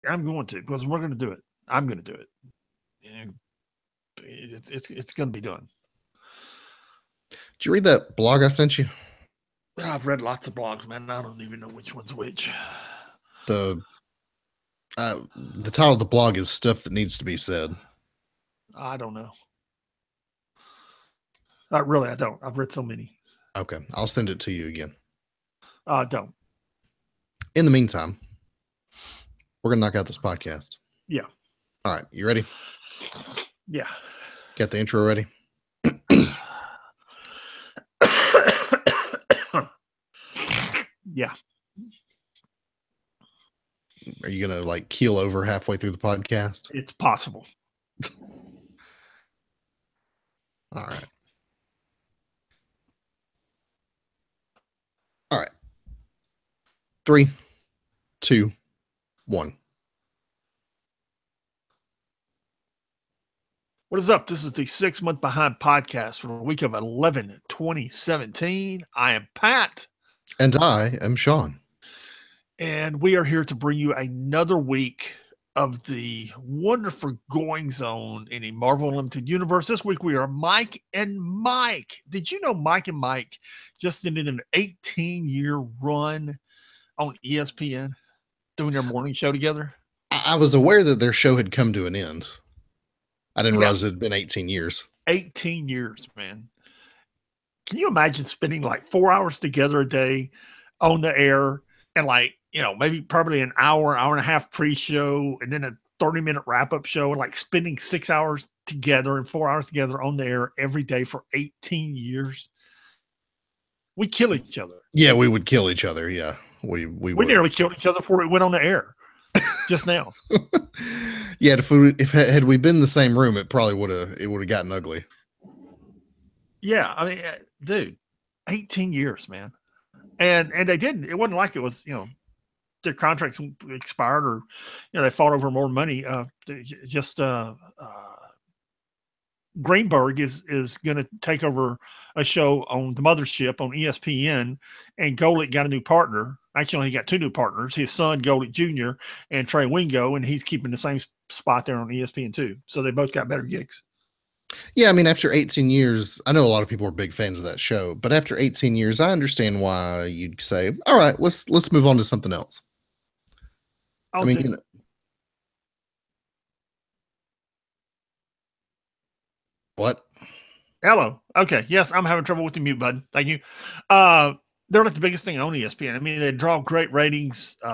I'm going to, because we're going to do it. I'm going to do it. And it's going to be done. Did you read that blog I sent you? I've read lots of blogs, man. I don't even know which one's which. The title of the blog is Stuff That Needs to Be Said. I don't know. Not really. I don't. I've read so many. Okay, I'll send it to you again. Don't. In the meantime, we're gonna knock out this podcast. Yeah. All right, you ready? Yeah. Got the intro ready? Yeah. Are you gonna like keel over halfway through the podcast? It's possible. All right. All right. 3, 2, 1. What is up? This is the 6 Month Behind podcast for the week of 11/20/17. I am Pat. And I am Sean. And we are here to bring you another week of the wonderful goings on in a Marvel Unlimited universe. This week we are Mike and Mike. Did you know Mike and Mike just ended an 18-year run on ESPN doing their morning show together? I was aware that their show had come to an end. I didn't realize it had been 18 years. 18 years, man. Can you imagine spending like 4 hours together a day on the air and like, maybe probably an hour and a half pre-show and then a 30-minute wrap-up show and like spending 6 hours together and 4 hours together on the air every day for 18 years? We kill each other. Yeah, we would kill each other. Yeah, we nearly killed each other before we went on the air just now. Yeah, if had we been in the same room, it probably would have gotten ugly. Yeah, I mean, dude, 18 years, man. And they didn't. It wasn't like it was, their contracts expired or, they fought over more money. Greenberg is going to take over a show on the mothership on ESPN, and Golick got a new partner. Actually, he got two new partners, his son Golick Jr. and Trey Wingo, and he's keeping the same spot there on ESPN too. So they both got better gigs. Yeah, I mean, after 18 years, I know a lot of people are big fans of that show, but after 18 years, I understand why you'd say, all right, let's move on to something else. I mean, what? Hello. Okay. Yes, I'm having trouble with the mute button. Thank you. They're like the biggest thing on ESPN. I mean, they draw great ratings. They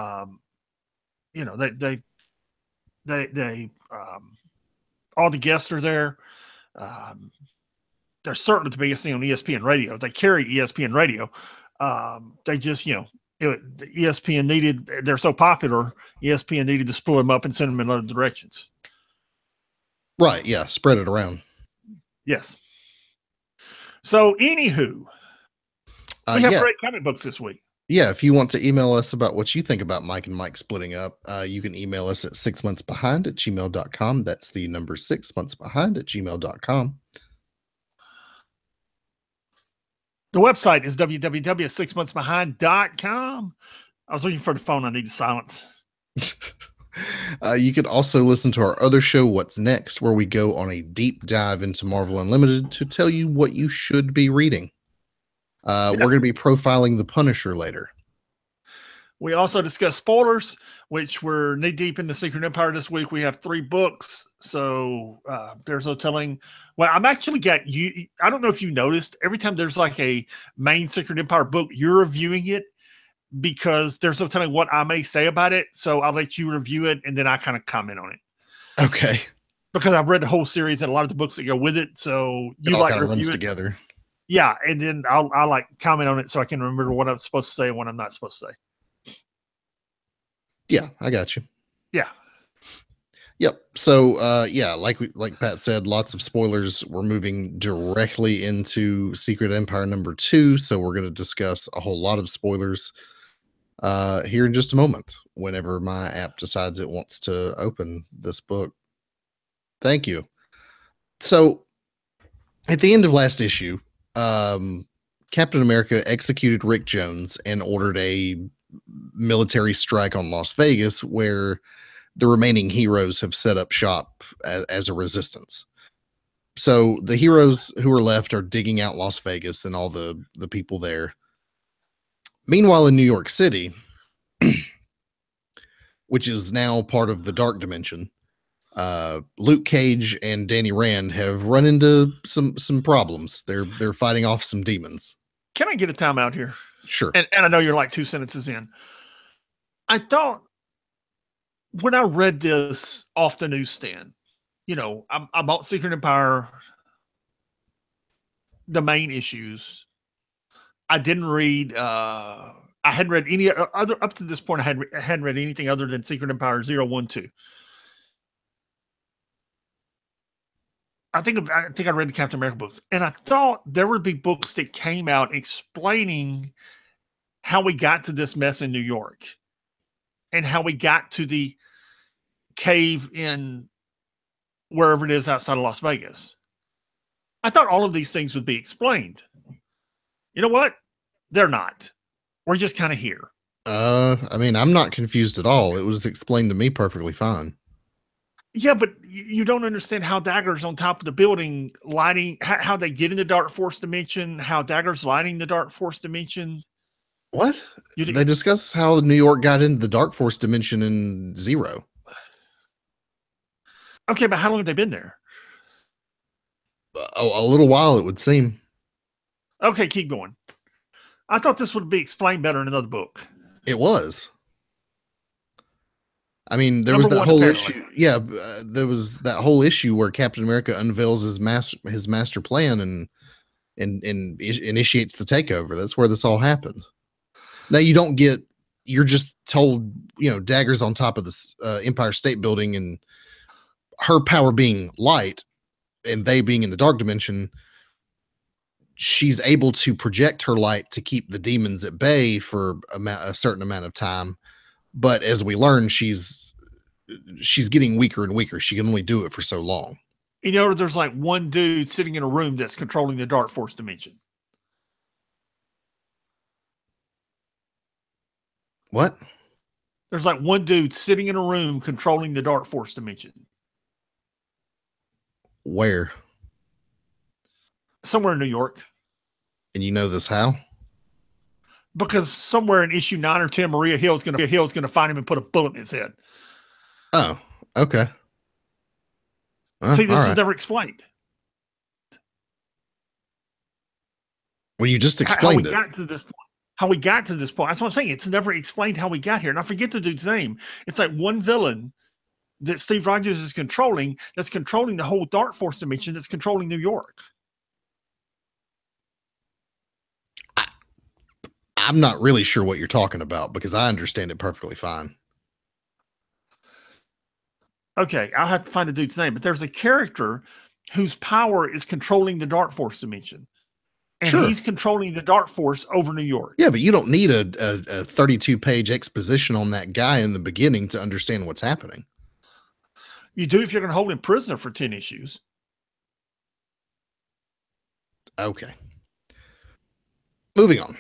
all the guests are there. They're certainly the biggest thing on ESPN radio. They carry ESPN radio. They just, ESPN needed, they're so popular, ESPN needed to split them up and send them in other directions. Right. Yeah. Spread it around. Yes. So, anywho, we have great comic books this week. Yeah, if you want to email us about what you think about Mike and Mike splitting up, you can email us at 6monthsbehind@gmail.com. That's the number 6monthsbehind@gmail.com. The website is www.6monthsbehind.com. I was looking for the phone I need to silence. You can also listen to our other show, What's Next, where we go on a deep dive into Marvel Unlimited to tell you what you should be reading. We're going to be profiling The Punisher later. We also discuss spoilers, which we're knee deep in the Secret Empire this week. We have 3 books, so there's no telling. Well, I'm actually got you. I don't know if you noticed, every time there's like a main Secret Empire book, you're reviewing it because there's no telling what I may say about it. So I'll let you review it, and then I kind of comment on it. Okay. Because I've read the whole series and a lot of the books that go with it, so you it like kind of review runs it together. Yeah, and then I'll like comment on it so I can remember what I'm supposed to say and what I'm not supposed to say. Yeah, I got you. Yeah. Yep. So, like Pat said, lots of spoilers. We're moving directly into Secret Empire number 2, so we're going to discuss a whole lot of spoilers here in just a moment, whenever my app decides it wants to open this book. Thank you. So, at the end of last issue, Captain America executed Rick Jones and ordered a military strike on Las Vegas, where the remaining heroes have set up shop as a resistance. So the heroes who are left are digging out Las Vegas and all the people there. Meanwhile, in New York City, which is now part of the Dark Dimension, Luke Cage and Danny Rand have run into some problems. They're fighting off some demons. Can I get a timeout here? Sure. And I know you're like 2 sentences in. I thought when I read this off the newsstand, you know, I bought Secret Empire, the main issues. I didn't read. I hadn't read any other up to this point. I hadn't read anything other than Secret Empire 012. I think I read the Captain America books, and I thought there would be books that came out explaining how we got to this mess in New York, and how we got to the cave in wherever it is outside of Las Vegas. I thought all of these things would be explained. You know what? They're not. We're just kind of here. I mean, I'm not confused at all. It was explained to me perfectly fine. Yeah, but you don't understand how Dagger's on top of the building lighting, how they get in the Dark Force dimension, how Dagger's lighting the Dark Force dimension. What? They discuss how New York got into the Dark Force dimension in Zero. Okay, but how long have they been there? A little while, it would seem. Okay, keep going. I thought this would be explained better in another book. It was. I mean, there was that whole issue. Yeah, there was that whole issue where Captain America unveils his master plan and initiates the takeover. That's where this all happened. Now you're just told, you know, Dagger's on top of this Empire State Building, and her power being light and they being in the Dark Dimension, she's able to project her light to keep the demons at bay for a certain amount of time. But as we learn, she's getting weaker and weaker. She can only do it for so long. You know, there's like one dude sitting in a room that's controlling the Dark Force dimension. What? There's like one dude sitting in a room controlling the Dark Force dimension. Where? Somewhere in New York. And you know this how? Because somewhere in issue 9 or 10, Maria Hill's gonna find him and put a bullet in his head. Oh, okay. See, this is never explained. Well, you just explained it. How we got to this point. That's what I'm saying. It's never explained how we got here. And I forget the dude's name. It's like one villain that Steve Rogers is controlling, that's controlling the whole Dark Force dimension, that's controlling New York. I'm not really sure what you're talking about because I understand it perfectly fine. Okay, I'll have to find the dude's name, but there's a character whose power is controlling the Dark Force dimension. And he's controlling the Dark Force over New York. Yeah, but you don't need a 32-page exposition on that guy in the beginning to understand what's happening. You do if you're going to hold him prisoner for 10 issues. Okay. Moving on.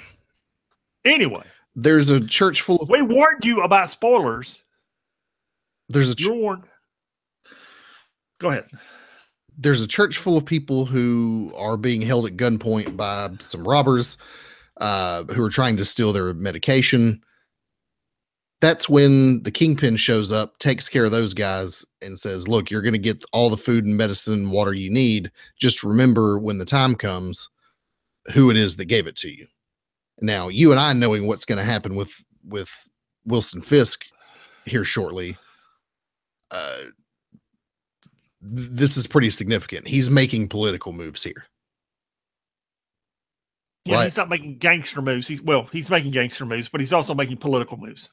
Anyway. There's a church full of... We warned you about spoilers. You're warned. Go ahead. There's a church full of people who are being held at gunpoint by some robbers who are trying to steal their medication. That's when the Kingpin shows up, takes care of those guys, and says, look, you're going to get all the food and medicine and water you need. Just remember when the time comes, who it is that gave it to you. Now, you and I knowing what's going to happen with Wilson Fisk here shortly, this is pretty significant. He's making political moves here. Yeah, right? He's not making gangster moves. He's making gangster moves, but he's also making political moves.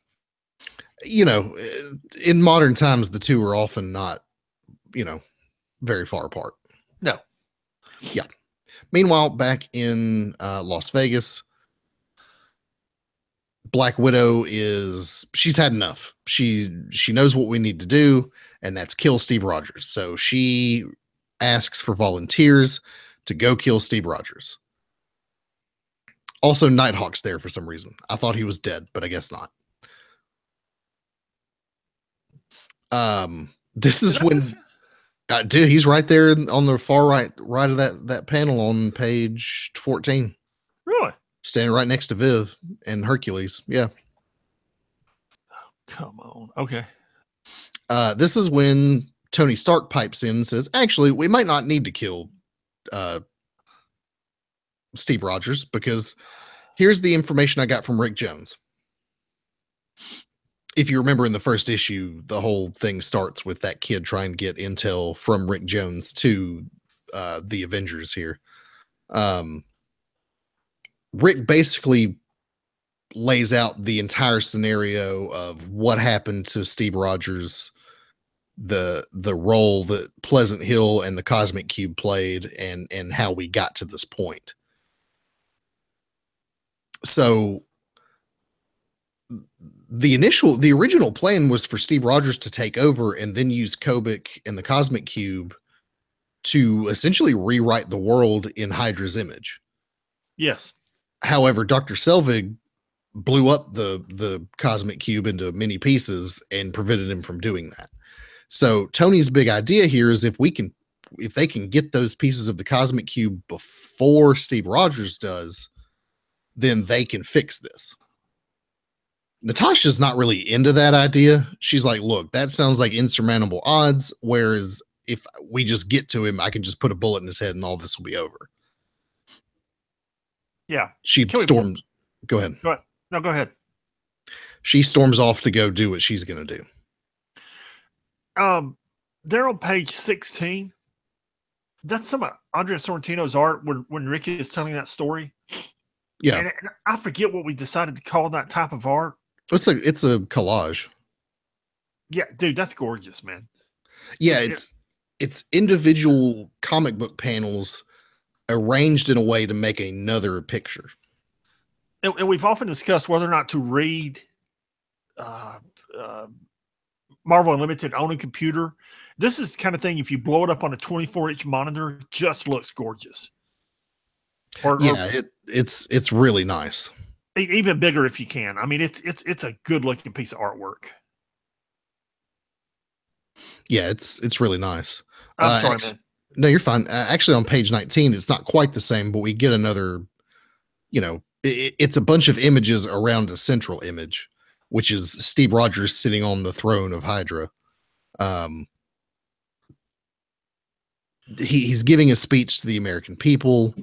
You know, in modern times, the two are often not, very far apart. No. Yeah. Meanwhile, back in Las Vegas, Black Widow she's had enough. She knows what we need to do, and that's kill Steve Rogers. So she asks for volunteers to go kill Steve Rogers. Also, Nighthawk's there for some reason. I thought he was dead, but I guess not. This is when, dude, he's right there on the far right of that panel on page 14. Really? Standing right next to Viv and Hercules. Yeah. Come on. Okay. This is when Tony Stark pipes in and says, actually, we might not need to kill Steve Rogers, because here's the information I got from Rick Jones. If you remember in the first issue, the whole thing starts with that kid trying to get intel from Rick Jones to the Avengers here. Rick basically lays out the entire scenario of what happened to Steve Rogers, the role that Pleasant Hill and the Cosmic Cube played, and how we got to this point. So the original plan was for Steve Rogers to take over and then use Kobik and the Cosmic Cube to essentially rewrite the world in Hydra's image. Yes. However, Dr. Selvig blew up the Cosmic Cube into many pieces and prevented him from doing that. So Tony's big idea here is if they can get those pieces of the Cosmic Cube before Steve Rogers does, then they can fix this. Natasha's not really into that idea. She's like, look, that sounds like insurmountable odds. Whereas if we just get to him, I can just put a bullet in his head and all this will be over. Yeah. She storms. Go ahead. Go ahead. No, go ahead. She storms off to go do what she's going to do. They're on page 16. That's some of Andrea Sorrentino's art when Ricky is telling that story. Yeah. And I forget what we decided to call that type of art. It's a collage. Yeah, dude, that's gorgeous, man. Yeah, it's individual comic book panels arranged in a way to make another picture. And we've often discussed whether or not to read Marvel Unlimited on a computer. This is the kind of thing, if you blow it up on a 24-inch monitor, just looks gorgeous. It's really nice. Even bigger if you can. I mean, it's a good looking piece of artwork. Yeah, it's really nice. I'm sorry, man. No, you're fine. Actually, on page 19, it's not quite the same, but we get another, it's a bunch of images around a central image, which is Steve Rogers sitting on the throne of Hydra. He's giving a speech to the American people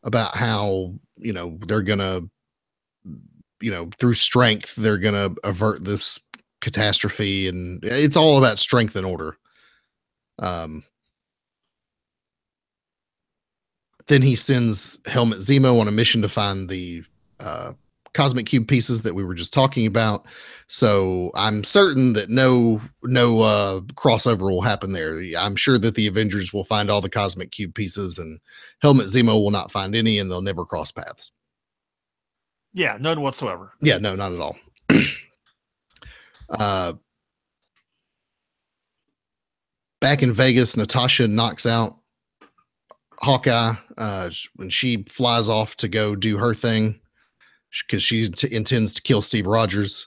about how, they're going to, through strength, they're going to avert this catastrophe. And it's all about strength and order. Then he sends Helmut Zemo on a mission to find the Cosmic Cube pieces that we were just talking about. So I'm certain that no crossover will happen there. I'm sure that the Avengers will find all the Cosmic Cube pieces and Helmut Zemo will not find any, and they'll never cross paths. Yeah, none whatsoever. Yeah, no, not at all. Back in Vegas, Natasha knocks out Hawkeye when she flies off to go do her thing because she intends to kill Steve Rogers.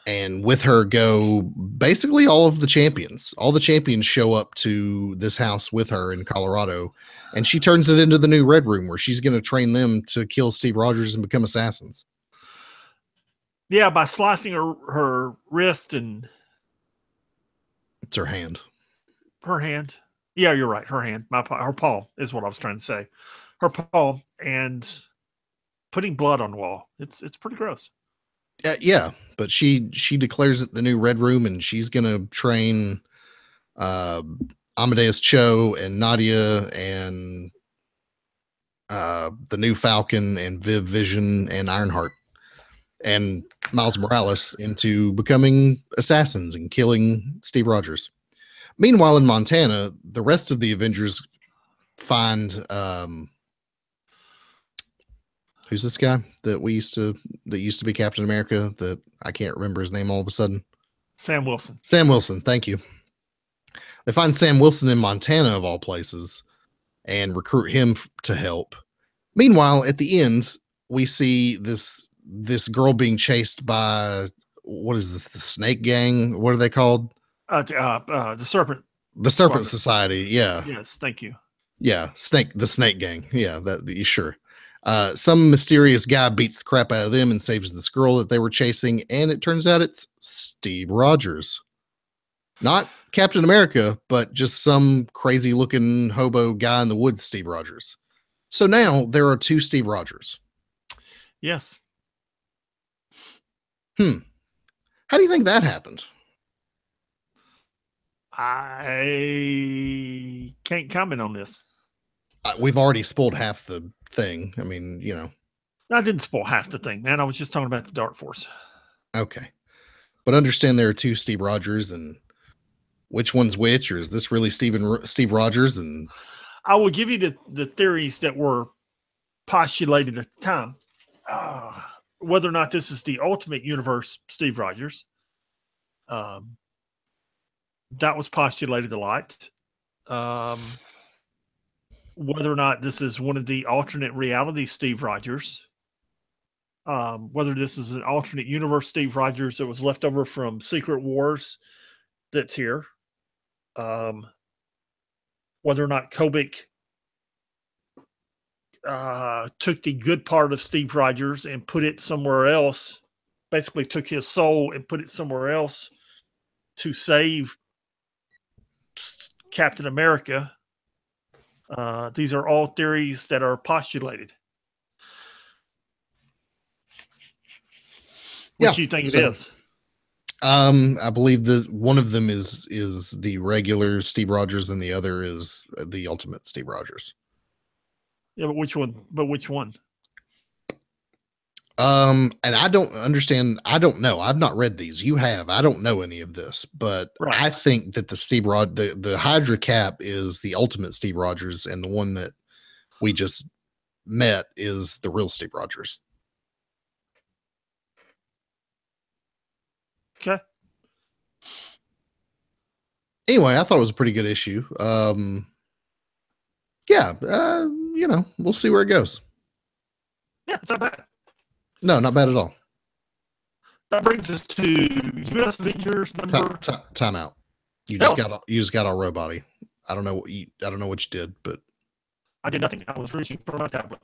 And with her go basically all of the champions. All the champions show up to this house with her in Colorado, and she turns it into the new Red Room where she's going to train them to kill Steve Rogers and become assassins. Yeah, by slicing her wrist and it's her hand. Her hand. Yeah, you're right. Her hand. Her palm is what I was trying to say. Her palm, and putting blood on the wall. It's pretty gross. Yeah, but she declares it the new Red Room, and she's gonna train Amadeus Cho and Nadia and the new Falcon and Viv Vision and Ironheart and Miles Morales into becoming assassins and killing Steve Rogers. Meanwhile, in Montana, the rest of the Avengers find who's this guy that used to be Captain America that I can't remember his name all of a sudden? Sam Wilson. Sam Wilson. Thank you. They find Sam Wilson in Montana of all places and recruit him to help. Meanwhile, at the end, we see this girl being chased by what is this? The Snake Gang? What are they called? The Serpent. The Serpent Society. Yeah. Yes, thank you. Yeah, the Snake Gang. Yeah, that sure. Some mysterious guy beats the crap out of them and saves this girl that they were chasing, and it turns out it's Steve Rogers. Not Captain America, but just some crazy looking hobo guy in the woods, Steve Rogers. So now there are 2 Steve Rogers. Yes. How do you think that happened? I can't comment on this. We've already spoiled half the thing. I mean, I didn't spoil half the thing, man. I was just talking about the Dark Force. Okay. But understand there are 2 Steve Rogers, and which one's which, or is this really Steve Rogers? And I will give you the theories that were postulated at the time. Whether or not this is the Ultimate Universe Steve Rogers. That was postulated a lot. Whether or not this is one of the alternate reality Steve Rogers. Whether this is an alternate universe Steve Rogers that was left over from Secret Wars that's here. Whether or not Kobik took the good part of Steve Rogers and put it somewhere else, basically took his soul and put it somewhere else to save Captain America. These are all theories that are postulated. What do you think it is? I believe that one of them is the regular Steve Rogers, and the other is the Ultimate Steve Rogers. Yeah, but which one? And I don't understand. I don't know. I've not read these. You have. I don't know any of this, but right. I think that the Hydra Cap is the Ultimate Steve Rogers, and the one that we just met is the real Steve Rogers. Okay. Anyway, I thought it was a pretty good issue. Yeah, we'll see where it goes. Yeah, it's not bad. No, not bad at all. That brings us to U.S. Avengers number. Time out. You just got all robot-y. I don't know what you did, but I did nothing. I was reaching for my tablet.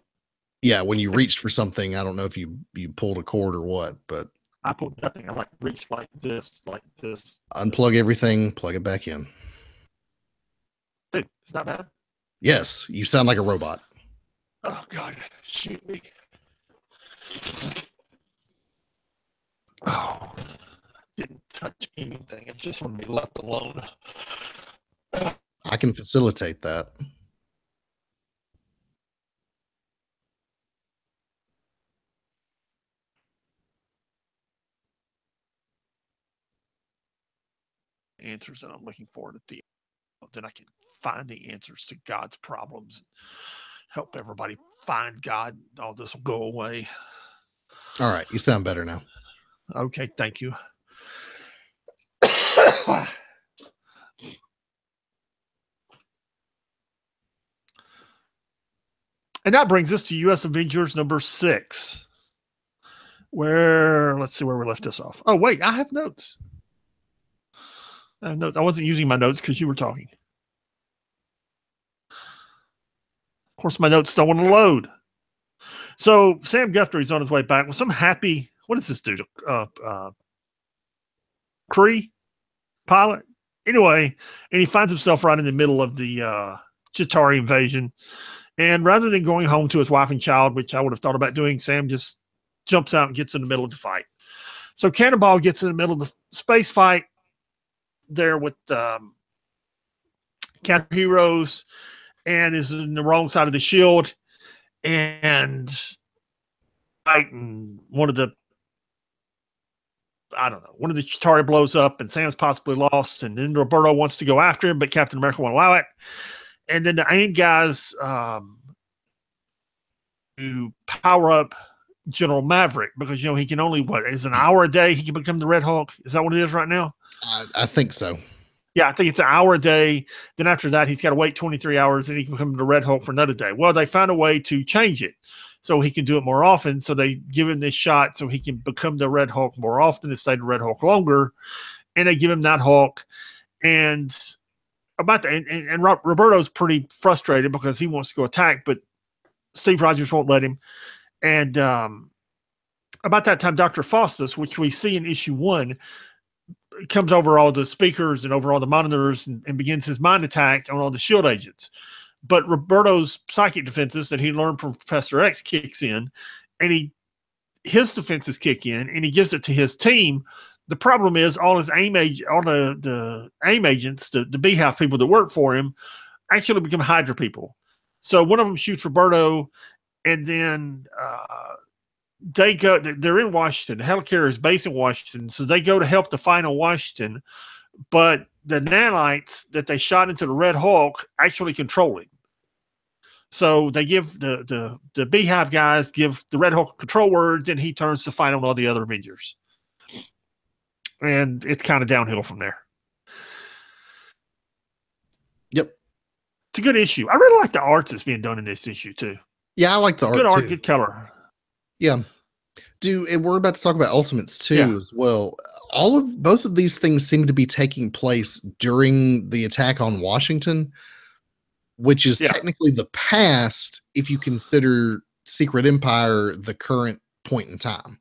Yeah, when you reached for something, I don't know if you pulled a cord or what, but I pulled nothing. I reached like this. Unplug everything, plug it back in. Dude, it's not bad. Yes, you sound like a robot. Oh God, shoot me. Oh, didn't touch anything. It's just want to be left alone. I can facilitate that. Answers that I'm looking for at the end. Then I can find the answers to God's problems and help everybody find God. All this will go away. All right, you sound better now. Okay, thank you. And that brings us to U.S. Avengers number 6. Let's see where we left this off. Oh, wait, I have notes. I wasn't using my notes because you were talking. Of course, my notes don't want to load. So Sam Guthrie's on his way back with some happy. What is this dude? Kree pilot. Anyway, and he finds himself right in the middle of the Chitauri invasion. And rather than going home to his wife and child, which I would have thought about doing, Sam just jumps out and gets in the middle of the fight. So Cannonball gets in the middle of the space fight there with counter heroes and is in the wrong side of the shield and fighting one of the Chitauri blows up and Sam's possibly lost, and then Roberto wants to go after him, but Captain America won't allow it. And then the AIM guys to power up General Maverick because, he can only, is an hour a day he can become the Red Hulk? Is that what it is right now? I think so. Yeah, I think it's an hour a day. Then after that, he's got to wait 23 hours and he can become the Red Hulk for another day. Well, they found a way to change it. so he can do it more often. So they give him this shot so he can become the Red Hulk more often and stay the Red Hulk longer. And they give him that Hulk. And Roberto's pretty frustrated because he wants to go attack, but Steve Rogers won't let him. And about that time, Dr. Faustus, which we see in issue 1, comes over all the speakers and over all the monitors and begins his mind attack on all the SHIELD agents. But Roberto's psychic defenses that he learned from Professor X kicks in, and his defenses kick in, and he gives it to his team. The problem is all the AIM agents, the Beehive people that work for him, actually become Hydra people. So one of them shoots Roberto, and then they're in Washington. Helicarrier is based in Washington, so they go to help the fight on Washington. But the nanites that they shot into the Red Hulk actually control him. So they give the Beehive guys give the Red Hulk control words, and he turns to fight on all the other Avengers. And it's kind of downhill from there. Yep. It's a good issue. I really like the art that's being done in this issue, too. Yeah, I like the art, good art, too. Good color. Yeah. And we're about to talk about Ultimates too, as well. Both of these things seem to be taking place during the attack on Washington, which is technically the past if you consider Secret Empire the current point in time.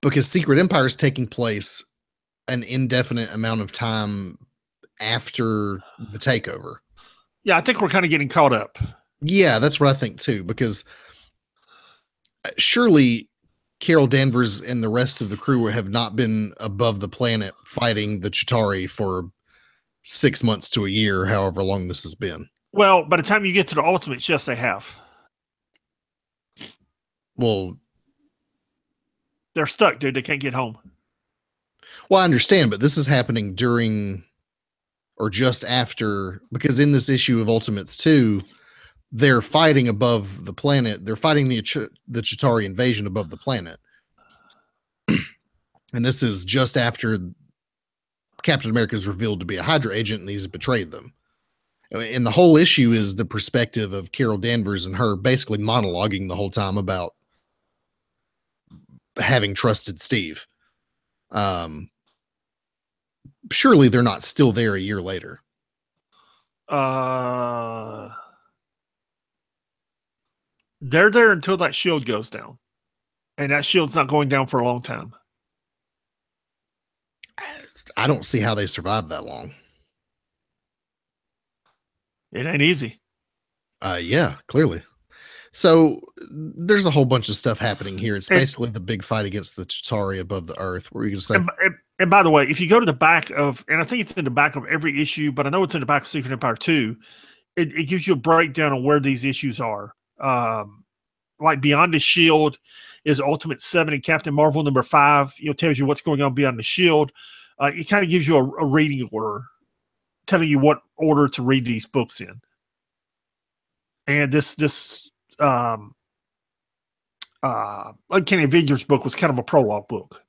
Because Secret Empire is taking place an indefinite amount of time after the takeover. Yeah, I think we're kind of getting caught up. Yeah, that's what I think too, because surely Carol Danvers and the rest of the crew have not been above the planet fighting the Chitauri for 6 months to a year, however long this has been. Well, by the time you get to the Ultimates, yes, they have. Well, they're stuck, dude. They can't get home. Well, I understand, but this is happening during or just after, because in this issue of Ultimates 2, they're fighting above the planet. They're fighting the Chitauri invasion above the planet. And this is just after Captain America is revealed to be a Hydra agent and he's betrayed them. And the whole issue is the perspective of Carol Danvers and her basically monologuing the whole time about having trusted Steve. Surely they're not still there a year later. They're there until that shield goes down. And that shield's not going down for a long time. I don't see how they survived that long. It ain't easy. Yeah, clearly. So there's a whole bunch of stuff happening here. It's basically the big fight against the Chitauri above the Earth. What were you going to say? And by the way, if you go to the back of, and I think it's in the back of every issue, but I know it's in the back of Secret Empire 2, it gives you a breakdown of where these issues are. Like Beyond the Shield is Ultimate 7 and Captain Marvel number 5. Tells you what's going on beyond the shield. It kind of gives you a reading order, telling you what order to read these books in. And this Uncanny Avengers book was kind of a prologue book.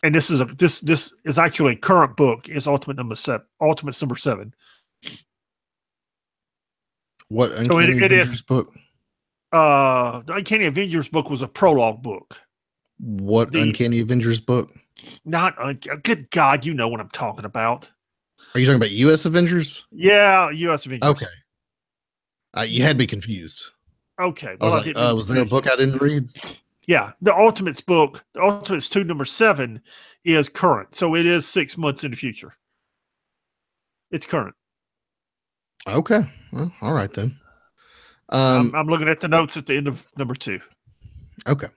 And this is actually a current book. Is Ultimates number 7. What Uncanny Avengers book? The Uncanny Avengers book was a prologue book. What Uncanny Avengers book? Good God, you know what I'm talking about. Are you talking about U.S. Avengers? Yeah, U.S. Avengers. Okay. You had me confused. Okay. Well, I was like, was there a book I didn't read? Yeah, the Ultimates book, the Ultimates 2 number 7 is current. So it is 6 months in the future. It's current. Okay. Well, all right then. I'm looking at the notes at the end of number 2. Okay.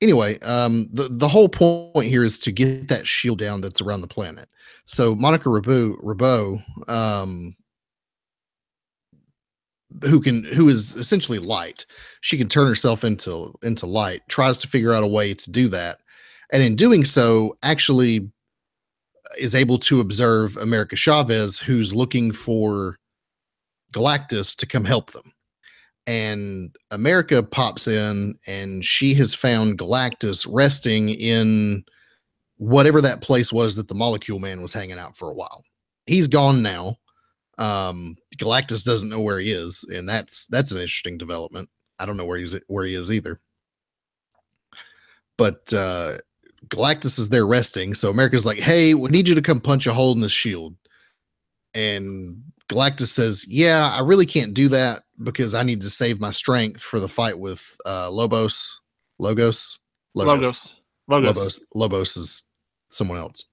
Anyway, the whole point here is to get that shield down that's around the planet. So Monica Rambeau, who is essentially light, she can turn herself into light, tries to figure out a way to do that, and in doing so actually is able to observe America Chavez, who's looking for Galactus to come help them. And America pops in and she has found Galactus resting in whatever that place was that the Molecule Man was hanging out for a while. He's gone now. Galactus doesn't know where he is, and that's an interesting development. I don't know where he is either. But Galactus is there resting, so America's like, "Hey, we need you to come punch a hole in the shield." And Galactus says, "Yeah, I really can't do that because I need to save my strength for the fight with Lobos. Logos? Logos. Lobos is someone else."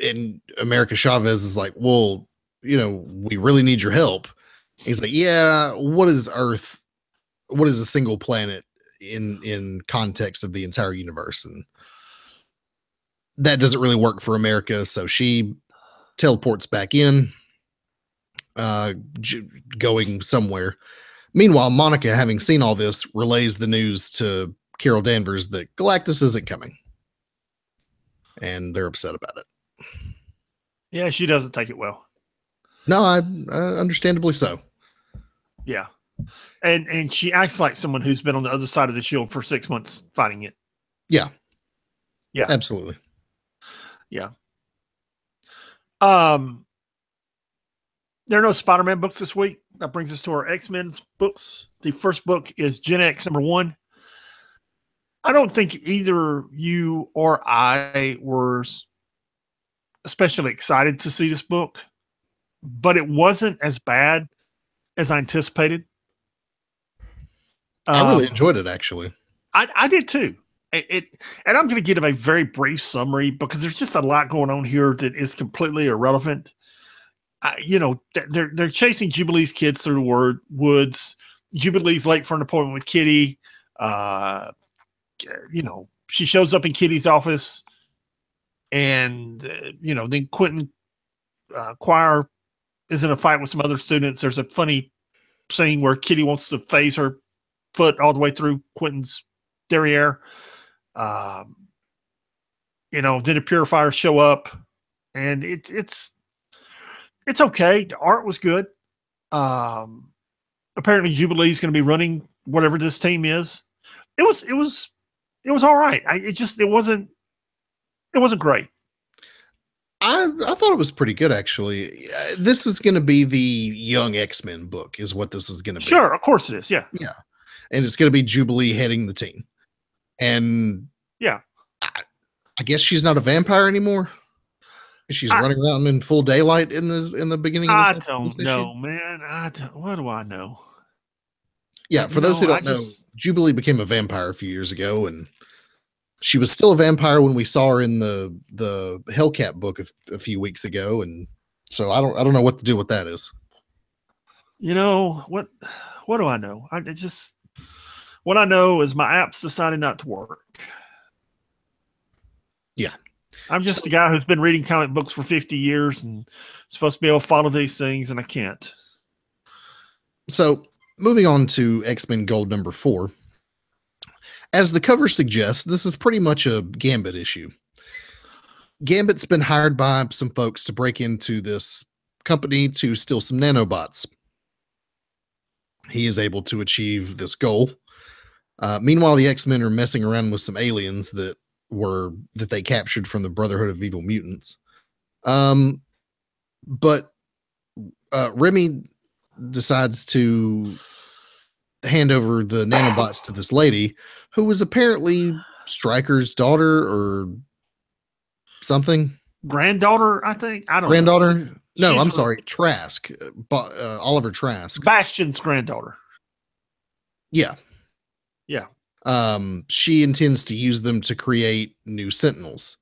And America Chavez is like, "Well, we really need your help." He's like, "Yeah, what is Earth? What is a single planet in context of the entire universe?" And that doesn't really work for America, so she teleports back in, going somewhere. Meanwhile, Monica, having seen all this, relays the news to Carol Danvers that Galactus isn't coming, and they're upset about it. Yeah, she doesn't take it well. No, I understandably so. Yeah, and she acts like someone who's been on the other side of the shield for 6 months fighting it. Yeah, yeah, absolutely. Yeah. There are no Spider-Man books this week. That brings us to our X-Men books. The first book is Gen X #1. I don't think either you or I were especially excited to see this book, but it wasn't as bad as I anticipated. I really enjoyed it, actually. I did too. And I'm going to give a very brief summary because there's just a lot going on here that is completely irrelevant. They're chasing Jubilee's kids through the woods. Jubilee's late for an appointment with Kitty. She shows up in Kitty's office, and then Quentin Quire is in a fight with some other students. There's a funny scene where Kitty wants to phase her foot all the way through Quentin's derriere. Then the purifiers show up, and it's okay. The art was good. Apparently Jubilee's going to be running whatever this team is. It was all right. It wasn't great. I thought it was pretty good, actually. This is going to be the Young X-Men book, is what this is going to be. Sure, of course it is. Yeah, and it's going to be Jubilee heading the team. And yeah, I guess she's not a vampire anymore. She's running around in full daylight in the beginning. I don't know, man. What do I know? Yeah, for those who don't know, Jubilee became a vampire a few years ago, and she was still a vampire when we saw her in the Hellcat book a few weeks ago, and so I don't know what to do with that is. What do I know? What I know is my apps decided not to work. Yeah. I'm just a guy who's been reading comic books for 50 years and supposed to be able to follow these things, and I can't. So moving on to X-Men Gold #4. As the cover suggests, this is pretty much a Gambit issue. Gambit's been hired by some folks to break into this company to steal some nanobots. He is able to achieve this goal. Meanwhile, the X-Men are messing around with some aliens that they captured from the Brotherhood of Evil Mutants. But Remy decides to hand over the nanobots to this lady who was apparently Stryker's daughter or something. Granddaughter, I think. I don't know. No, I'm sorry. Trask. Oliver Trask. Bastion's granddaughter. Yeah. Yeah. She intends to use them to create new Sentinels.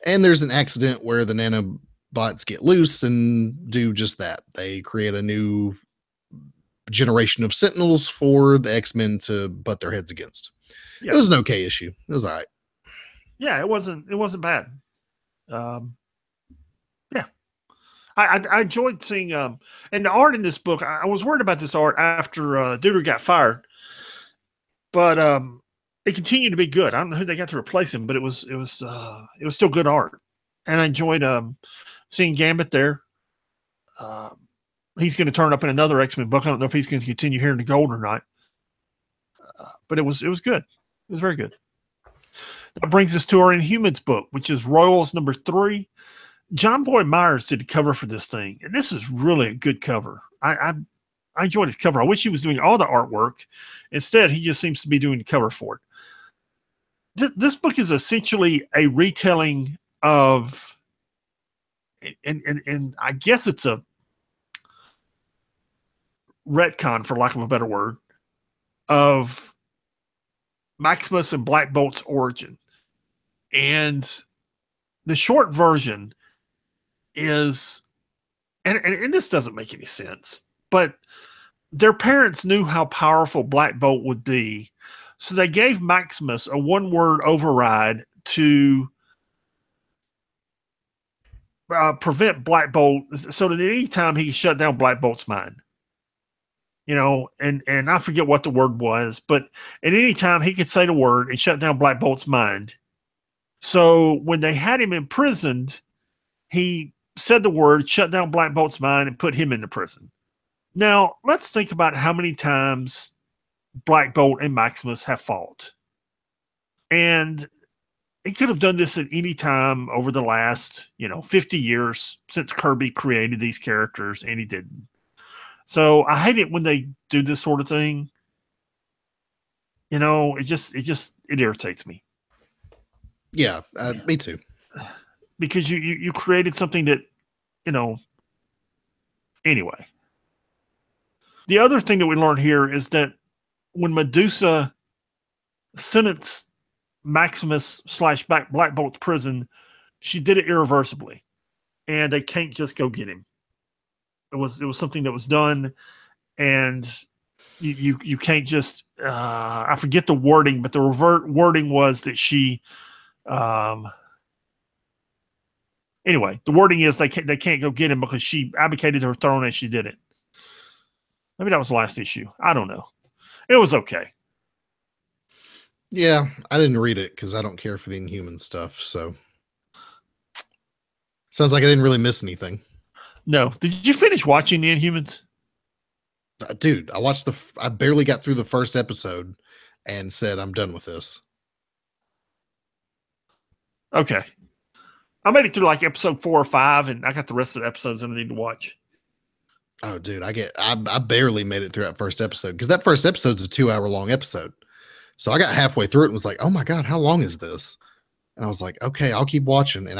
And there's an accident where the nanobots get loose and do just that. They create a new generation of Sentinels for the X-Men to butt their heads against. Yeah. It was an okay issue. It was all right. Yeah, it wasn't bad. Yeah. I enjoyed seeing and the art in this book. I was worried about this art after Duder got fired. But it continued to be good. I don't know who they got to replace him, but it was still good art. And I enjoyed seeing Gambit there. He's going to turn up in another X-Men book. I don't know if he's going to continue here in the Gold or not. But it was good. It was very good. That brings us to our Inhumans book, which is Royals #3. John Boy Myers did the cover for this thing, and this is really a good cover. I enjoyed his cover. I wish he was doing all the artwork. Instead, he just seems to be doing the cover for it. This book is essentially a retelling of, and I guess it's a retcon, for lack of a better word, of Maximus and Black Bolt's origin. And the short version is, and this doesn't make any sense, but their parents knew how powerful Black Bolt would be, so they gave Maximus a one-word override to prevent Black Bolt, so that any time he could shut down Black Bolt's mind. And I forget what the word was, but at any time he could say the word and shut down Black Bolt's mind. So when they had him imprisoned, he said the word, shut down Black Bolt's mind, and put him into prison. Now, let's think about how many times Black Bolt and Maximus have fought. And he could have done this at any time over the last, 50 years since Kirby created these characters, and he didn't. So I hate it when they do this sort of thing. It irritates me. Yeah, me too. Because you created something that, anyway. The other thing that we learn here is that when Medusa sentenced Maximus / Black Bolt to prison, she did it irreversibly, and they can't just go get him. It was something that was done, and you can't just I forget the wording, but the wording was that she anyway, the wording is they can't go get him because she abdicated her throne as she did it. Maybe that was the last issue. I don't know. It was okay. Yeah, I didn't read it because I don't care for the Inhuman stuff. So sounds like I didn't really miss anything. No. Did you finish watching the Inhumans? Dude, I barely got through the first episode and said, I'm done with this. Okay. I made it through like episode 4 or 5, and I got the rest of the episodes that I need to watch. Oh, dude, I barely made it through that first episode because that first episode's a 2-hour long episode. So I got halfway through it and was like, oh my God, how long is this? And I was like, okay, I'll keep watching. And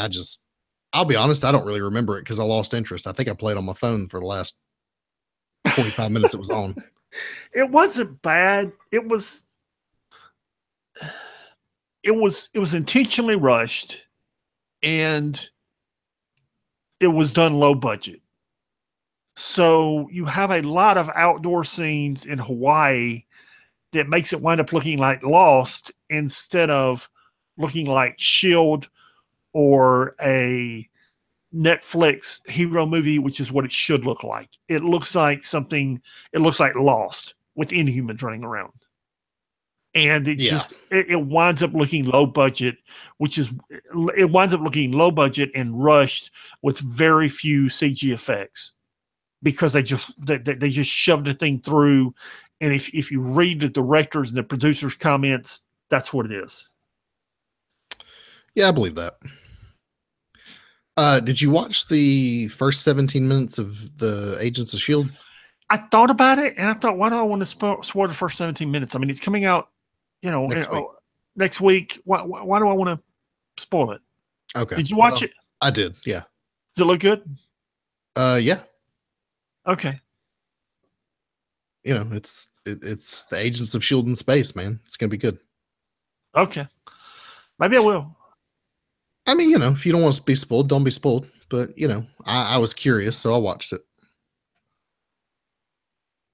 I'll be honest, I don't really remember it because I lost interest. I think I played on my phone for the last 45 minutes it was on. It wasn't bad. It was intentionally rushed, and it was done low budget. So you have a lot of outdoor scenes in Hawaii that makes it wind up looking like Lost instead of looking like S.H.I.E.L.D. or a Netflix hero movie, which is what it should look like. It looks like Lost with Inhumans running around. And it winds up looking low budget, it winds up looking low budget and rushed with very few CG effects because they just shoved the thing through. And if you read the directors and the producers' comments, that's what it is. Yeah, I believe that. Did you watch the first 17 minutes of the Agents of S.H.I.E.L.D.? I thought about it, and I thought, why do I want to spoil the first 17 minutes? I mean, it's coming out, next week. Why do I want to spoil it? Okay. Did you watch it? I did, yeah. Does it look good? Yeah. Okay. It's the Agents of S.H.I.E.L.D. in space, man. It's going to be good. Okay. Maybe I will. I mean, if you don't want to be spoiled, don't be spoiled. But, I was curious, so I watched it.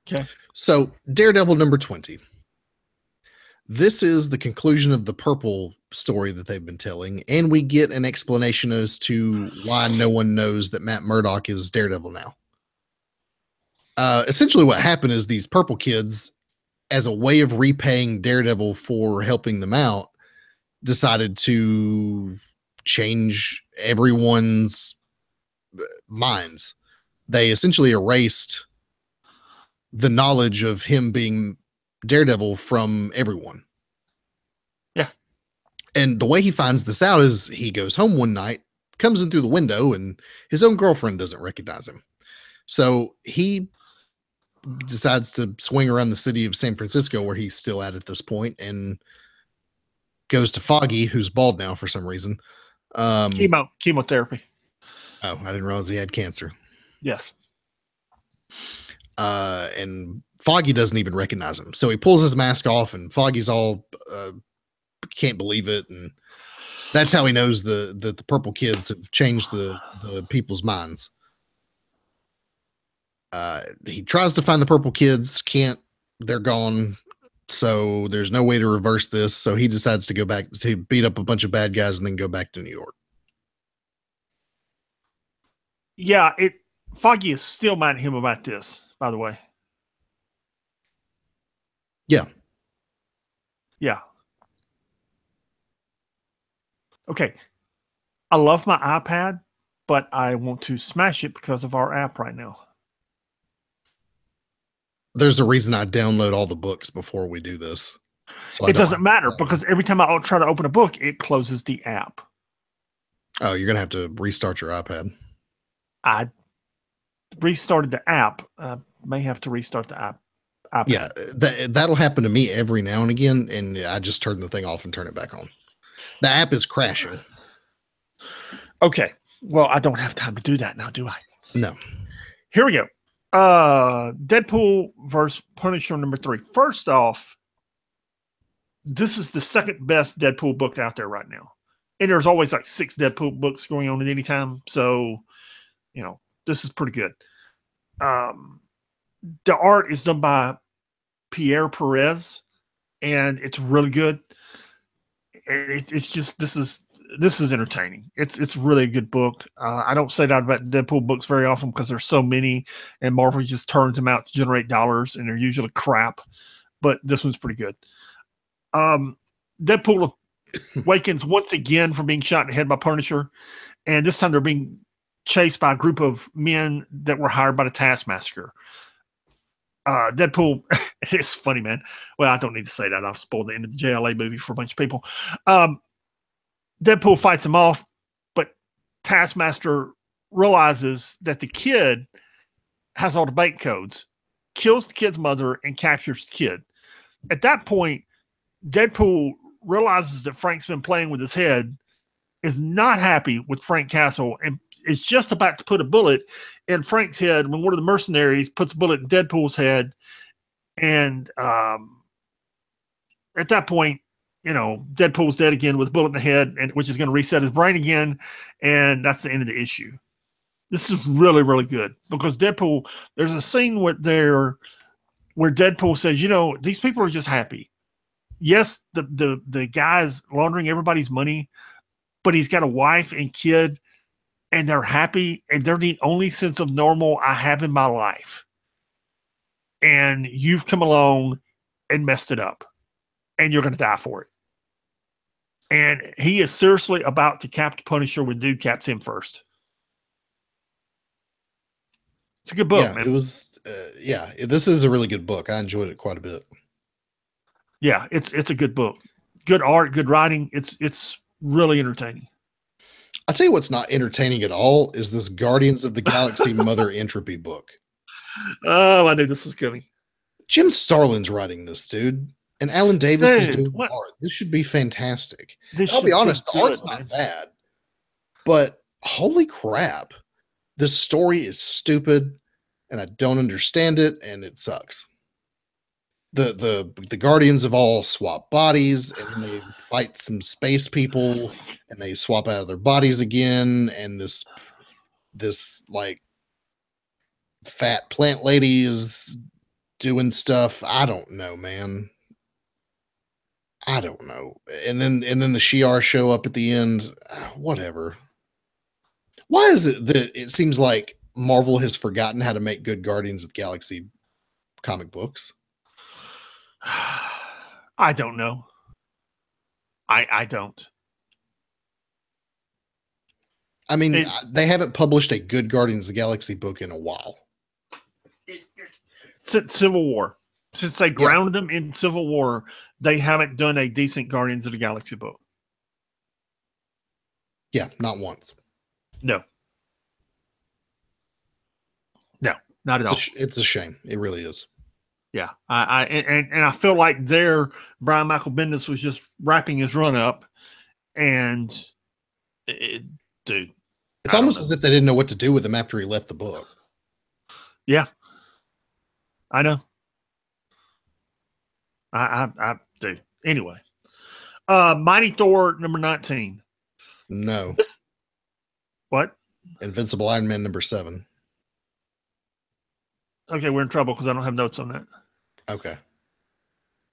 Okay. So, Daredevil number 20. This is the conclusion of the Purple story that they've been telling, and we get an explanation as to why no one knows that Matt Murdock is Daredevil now. Essentially what happened is these Purple kids, as a way of repaying Daredevil for helping them out, decided to change everyone's minds. They essentially erased the knowledge of him being Daredevil from everyone. Yeah. And the way he finds this out is he goes home one night, comes in through the window, and his own girlfriend doesn't recognize him. So he decides to swing around the city of San Francisco, where he's still at this point, and goes to Foggy, who's bald now for some reason. Chemotherapy. Oh, I didn't realize he had cancer. Yes. And Foggy doesn't even recognize him. So he pulls his mask off, and Foggy's all can't believe it. And that's how he knows the purple kids have changed the people's minds. He tries to find the purple kids, can't, they're gone. So there's no way to reverse this. So he decides to go back to beat up a bunch of bad guys and then go back to New York. Yeah, Foggy is still mad at him about this, by the way. Yeah. Yeah. Okay. I love my iPad, but I want to smash it because of our app right now. There's a reason I download all the books before we do this. So it doesn't matter because every time I try to open a book, it closes the app. Oh, you're going to have to restart your iPad. I restarted the app. May have to restart the app. iPad. Yeah, that'll happen to me every now and again, and I just turn the thing off and turn it back on. The app is crashing. Okay. Well, I don't have time to do that now, do I? No. Here we go. Deadpool versus Punisher #3. First off, this is the second best Deadpool book out there right now. And there's always like 6 Deadpool books going on at any time. So, you know, this is pretty good. The art is done by Pierre Perez, and it's really good. It's just, this is entertaining. It's really a good book. I don't say that about Deadpool books very often because there's so many, and Marvel just turns them out to generate dollars, and they're usually crap. But this one's pretty good. Deadpool awakens once again from being shot in the head by Punisher, and this time they're being chased by a group of men that were hired by the Taskmaster. Deadpool, it's funny, man. Well, I don't need to say that. I'll spoil the end of the JLA movie for a bunch of people. Deadpool fights him off, but Taskmaster realizes that the kid has all the bait codes, kills the kid's mother, and captures the kid. At that point, Deadpool realizes that Frank's been playing with his head, is not happy with Frank Castle, and is just about to put a bullet in Frank's head when one of the mercenaries puts a bullet in Deadpool's head. And at that point, you know, Deadpool's dead again with a bullet in the head, and which is going to reset his brain again. And that's the end of the issue. This is really, really good because Deadpool, there's a scene where Deadpool says, you know, these people are just happy. Yes, the guy's laundering everybody's money, but he's got a wife and kid, and they're happy, and they're the only sense of normal I have in my life. And you've come along and messed it up, and you're going to die for it. And he is seriously about to cap the Punisher when dude caps him first. It's a good book, yeah, man. It was, this is a really good book. I enjoyed it quite a bit. Yeah, it's a good book. Good art, good writing. It's really entertaining. I'll tell you what's not entertaining at all is this Guardians of the Galaxy Mother Entropy book. Oh, I knew this was coming. Jim Starlin's writing this, dude. And Alan Davis is doing the art. This should be fantastic. I'll be honest, the art's not bad. But holy crap. This story is stupid, and I don't understand it, and it sucks. The Guardians have all swapped bodies, and they fight some space people, and they swap out of their bodies again, and this like fat plant lady is doing stuff. I don't know, man. I don't know. And then the Shi'ar show up at the end. Whatever. Why is it that it seems like Marvel has forgotten how to make good Guardians of the Galaxy comic books? I don't know. I don't. I mean, they haven't published a good Guardians of the Galaxy book in a while. Since Civil War. Since they grounded them in Civil War, they haven't done a decent Guardians of the Galaxy book. Yeah, not once. No, no, not at all. It's a shame. It really is. Yeah, and I feel like there, Brian Michael Bendis was just wrapping his run up, and dude, it's almost as if they didn't know what to do with him after he left the book. Yeah, I know. I do. Anyway, Mighty Thor number 19. No. What? Invincible Iron Man number 7. Okay, we're in trouble because I don't have notes on that. Okay.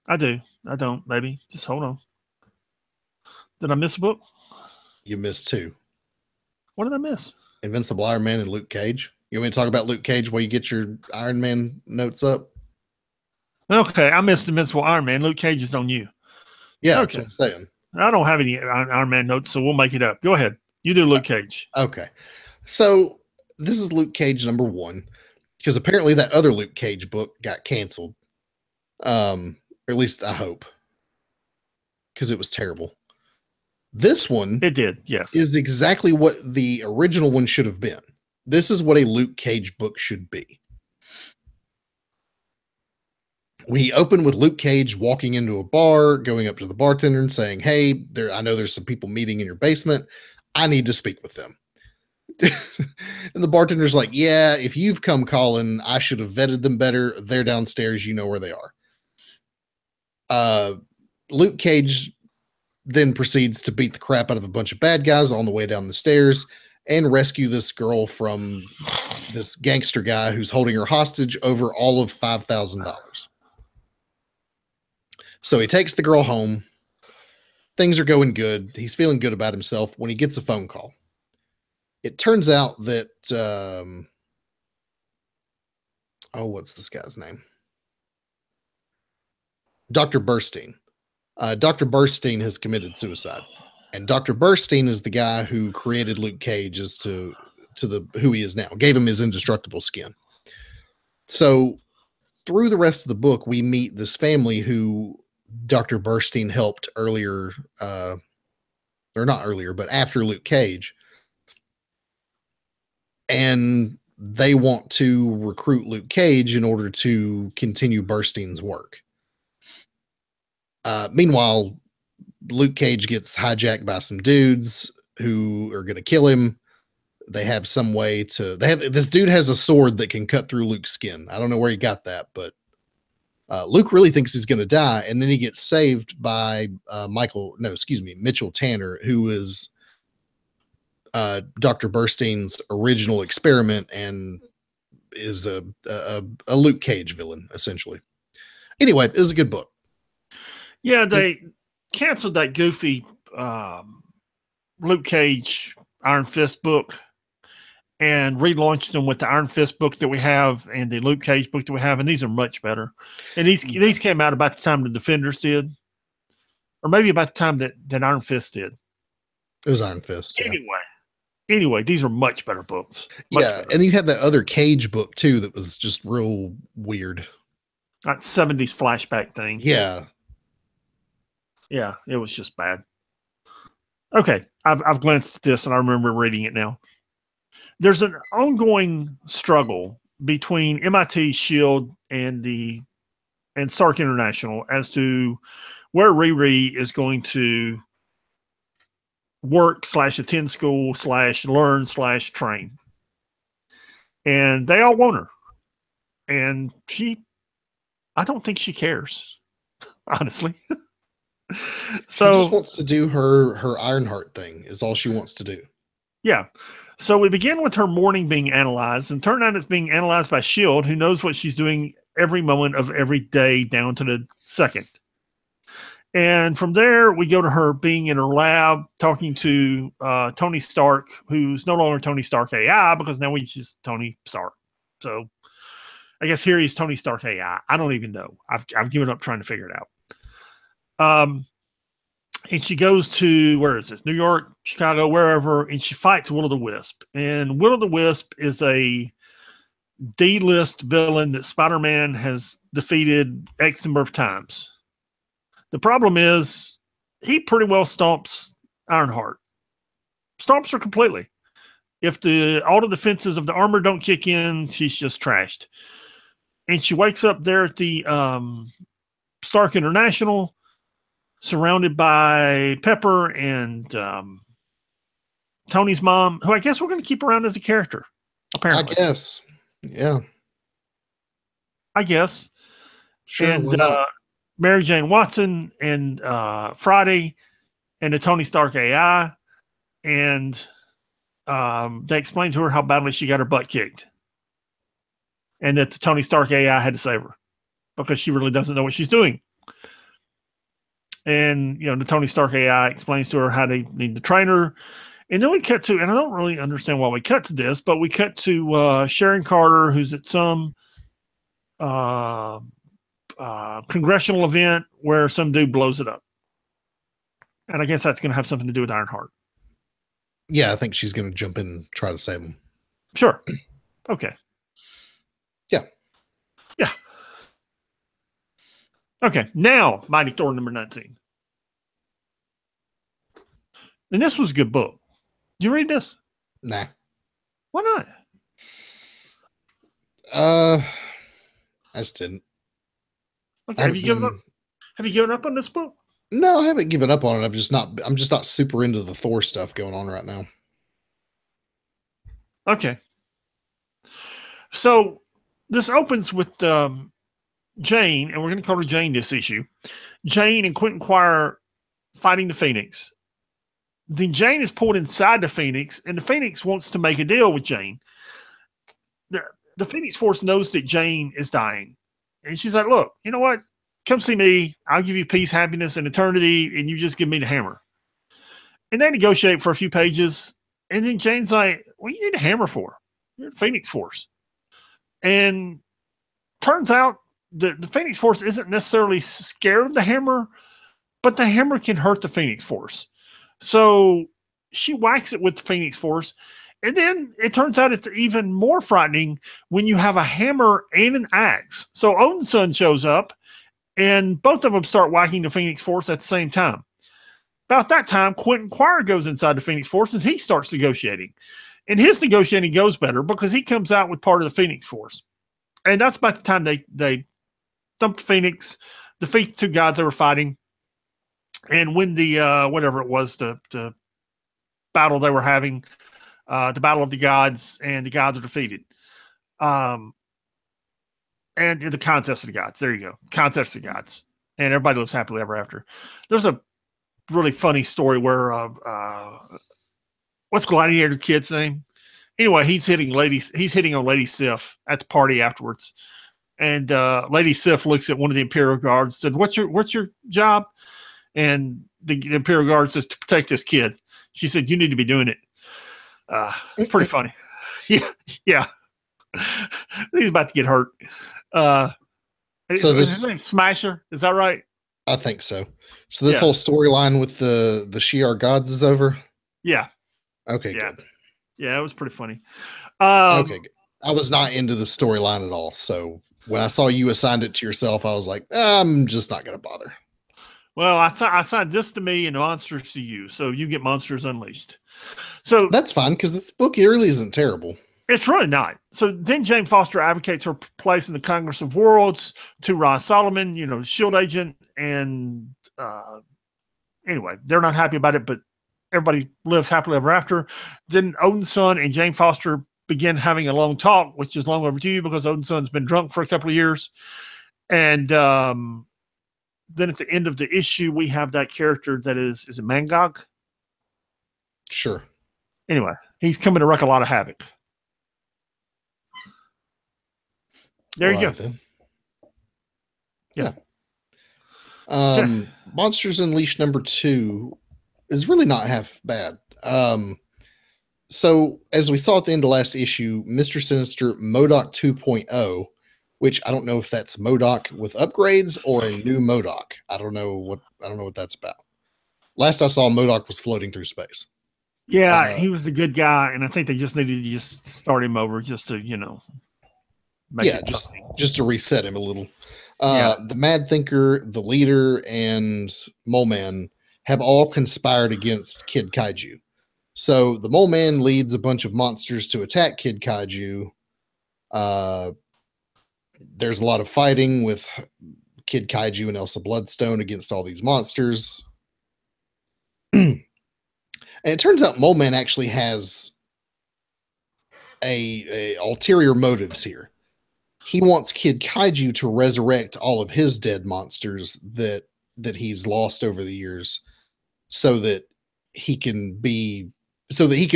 I do. I don't, baby. Just hold on. Did I miss a book? You missed 2. What did I miss? Invincible Iron Man and Luke Cage. You want me to talk about Luke Cage while you get your Iron Man notes up? Okay, I missed Invincible Iron Man. Luke Cage is on you. Yeah, okay. That's what I'm saying. I don't have any Iron Man notes, so we'll make it up. Go ahead. You do Luke Cage. Okay. So this is Luke Cage number 1, because apparently that other Luke Cage book got canceled. Or at least I hope, because it was terrible. This one, it did, yes, is exactly what the original one should have been. This is what a Luke Cage book should be. We open with Luke Cage walking into a bar, going up to the bartender and saying, "Hey, I know there's some people meeting in your basement. I need to speak with them." And the bartender's like, "Yeah, if you've come calling, I should have vetted them better. They're downstairs. You know where they are." Luke Cage then proceeds to beat the crap out of a bunch of bad guys on the way down the stairs and rescue this girl from this gangster guy who's holding her hostage over all of $5,000. So he takes the girl home. Things are going good. He's feeling good about himself when he gets a phone call. It turns out that, what's this guy's name? Dr. Burstein. Dr. Burstein has committed suicide. And Dr. Burstein is the guy who created Luke Cage as to who he is now, gave him his indestructible skin. So through the rest of the book, we meet this family who Dr. Burstein helped earlier, or not earlier, but after Luke Cage. And they want to recruit Luke Cage in order to continue Burstein's work. Meanwhile, Luke Cage gets hijacked by some dudes who are going to kill him. They have some way to, this dude has a sword that can cut through Luke's skin. I don't know where he got that, but Luke really thinks he's going to die. And then he gets saved by Mitchell Tanner, who is Dr. Burstein's original experiment and is a Luke Cage villain, essentially. Anyway, it was a good book. Yeah, they canceled that goofy Luke Cage Iron Fist book and relaunched them with the Iron Fist book that we have and the Luke Cage book that we have, and these are much better. And these came out about the time the Defenders did, or maybe about the time that Iron Fist did. It was Iron Fist. Yeah. Anyway, these are much better books. Much better. And you had that other Cage book too that was just real weird. That 70s flashback thing. Yeah. Yeah, it was just bad. Okay, I've glanced at this and I remember reading it now. There's an ongoing struggle between MIT, SHIELD, and Stark International as to where Riri is going to work / attend school / learn / train. And they all want her. And I don't think she cares, honestly. So she just wants to do her Ironheart thing is all she wants to do. Yeah. So we begin with her morning being analyzed, and turn out it's being analyzed by SHIELD, who knows what she's doing every moment of every day down to the second. And from there, we go to her being in her lab, talking to Tony Stark, who's no longer Tony Stark AI, because now he's just Tony Stark. So I guess here he's Tony Stark AI. I don't even know. I've given up trying to figure it out. And she goes to, where is this? New York, Chicago, wherever, and she fights Will-O-the-Wisp. And Will-O-the-Wisp is a D-list villain that Spider-Man has defeated X number of times. The problem is he pretty well stomps Ironheart. Stomps her completely. if all the defenses of the armor don't kick in, she's just trashed. And she wakes up there at the Stark International, surrounded by Pepper and Tony's mom, who I guess we're going to keep around as a character. Apparently, I guess. Yeah. I guess. Sure. And Mary Jane Watson and Friday and the Tony Stark AI. And they explained to her how badly she got her butt kicked. And that the Tony Stark AI had to save her because she really doesn't know what she's doing. And, the Tony Stark AI explains to her how they need to train her. And then we cut to, and I don't really understand why we cut to this, but we cut to Sharon Carter, who's at some congressional event where some dude blows it up. And I guess that's going to have something to do with Ironheart. Yeah, I think she's going to jump in and try to save him. Sure. Okay. Yeah. Yeah. Okay. Now, Mighty Thor number 19. And this was a good book. Did you read this? Nah. Why not? I just didn't. Okay. Have you given up? Have you given up on this book? No, I haven't given up on it. I'm just not super into the Thor stuff going on right now. Okay. So this opens with Jane, and we're going to call her Jane this issue. Jane and Quentin Quire fighting the Phoenix. Then Jane is pulled inside the Phoenix, and the Phoenix wants to make a deal with Jane. The Phoenix Force knows that Jane is dying. And she's like, look, you know what? Come see me. I'll give you peace, happiness, and eternity, and you just give me the hammer. And they negotiate for a few pages. And then Jane's like, what do you need a hammer for? You're the Phoenix Force. And turns out the Phoenix Force isn't necessarily scared of the hammer, but the hammer can hurt the Phoenix Force. So she whacks it with the Phoenix Force. And then it turns out it's even more frightening when you have a hammer and an axe. So Odin's son shows up, and both of them start whacking the Phoenix Force at the same time. About that time, Quentin Quire goes inside the Phoenix Force, and he starts negotiating. And his negotiating goes better because he comes out with part of the Phoenix Force. And that's about the time they dump the Phoenix, defeat the two gods they were fighting, and win the whatever it was, the battle they were having, the Battle of the Gods, and the gods are defeated. And the Contest of the Gods. There you go. Contest of the Gods. And everybody lives happily ever after. There's a really funny story where what's Gladiator Kid's name? Anyway, he's hitting on Lady Sif at the party afterwards. And Lady Sif looks at one of the Imperial Guards and said, What's your job? And the Imperial Guard says, to protect this kid. She said, you need to be doing it. It's pretty funny. Yeah. He's about to get hurt. So his name's Smasher. Is that right? I think so. So this whole storyline with the Shi'ar gods is over? Yeah. Okay, good. Yeah, it was pretty funny. Okay, good. I was not into the storyline at all. So when I saw you assigned it to yourself, I was like, I'm just not going to bother. Well, I assigned this to me and Monsters to you. So you get Monsters Unleashed. So that's fine because this book really isn't terrible. It's really not. So then Jane Foster advocates her place in the Congress of Worlds to Ron Solomon, S.H.I.E.L.D. agent. And anyway, they're not happy about it, but everybody lives happily ever after. Then Odin's son and Jane Foster begin having a long talk, which is long overdue because Odin's son's been drunk for a couple of years. And then at the end of the issue, we have that character that is it Mangog? Sure. Anyway, he's coming to wreak a lot of havoc. There you go. Then. Yeah. Monsters Unleashed number 2 is really not half bad. So as we saw at the end of last issue, Mr. Sinister MODOK 2.0, which I don't know if that's MODOK with upgrades or a new MODOK. I don't know what that's about. Last I saw, MODOK was floating through space. Yeah, he was a good guy, and I think they just needed to just start him over just to, make it just to reset him a little. The Mad Thinker, the Leader, and Mole Man have all conspired against Kid Kaiju. So the Mole Man leads a bunch of monsters to attack Kid Kaiju. There's a lot of fighting with Kid Kaiju and Elsa Bloodstone against all these monsters. And it turns out Mole Man actually has a ulterior motives here. He wants Kid Kaiju to resurrect all of his dead monsters that he's lost over the years, so that he can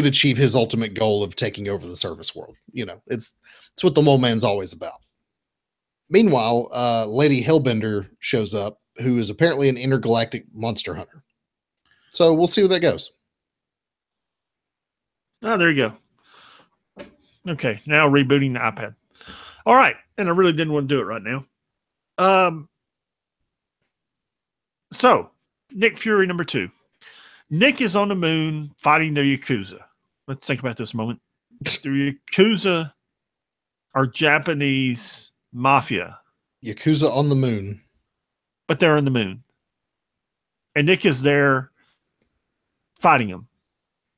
achieve his ultimate goal of taking over the surface world. You know, it's what the Mole Man's always about. Meanwhile, Lady Hellbender shows up, who is apparently an intergalactic monster hunter. So we'll see where that goes. Oh, there you go. Okay, now rebooting the iPad. All right, and I really didn't want to do it right now. So Nick Fury #2. Nick is on the moon fighting the Yakuza. Let's think about this a moment. The Yakuza are Japanese mafia. Yakuza on the moon. But they're on the moon. And Nick is there fighting them.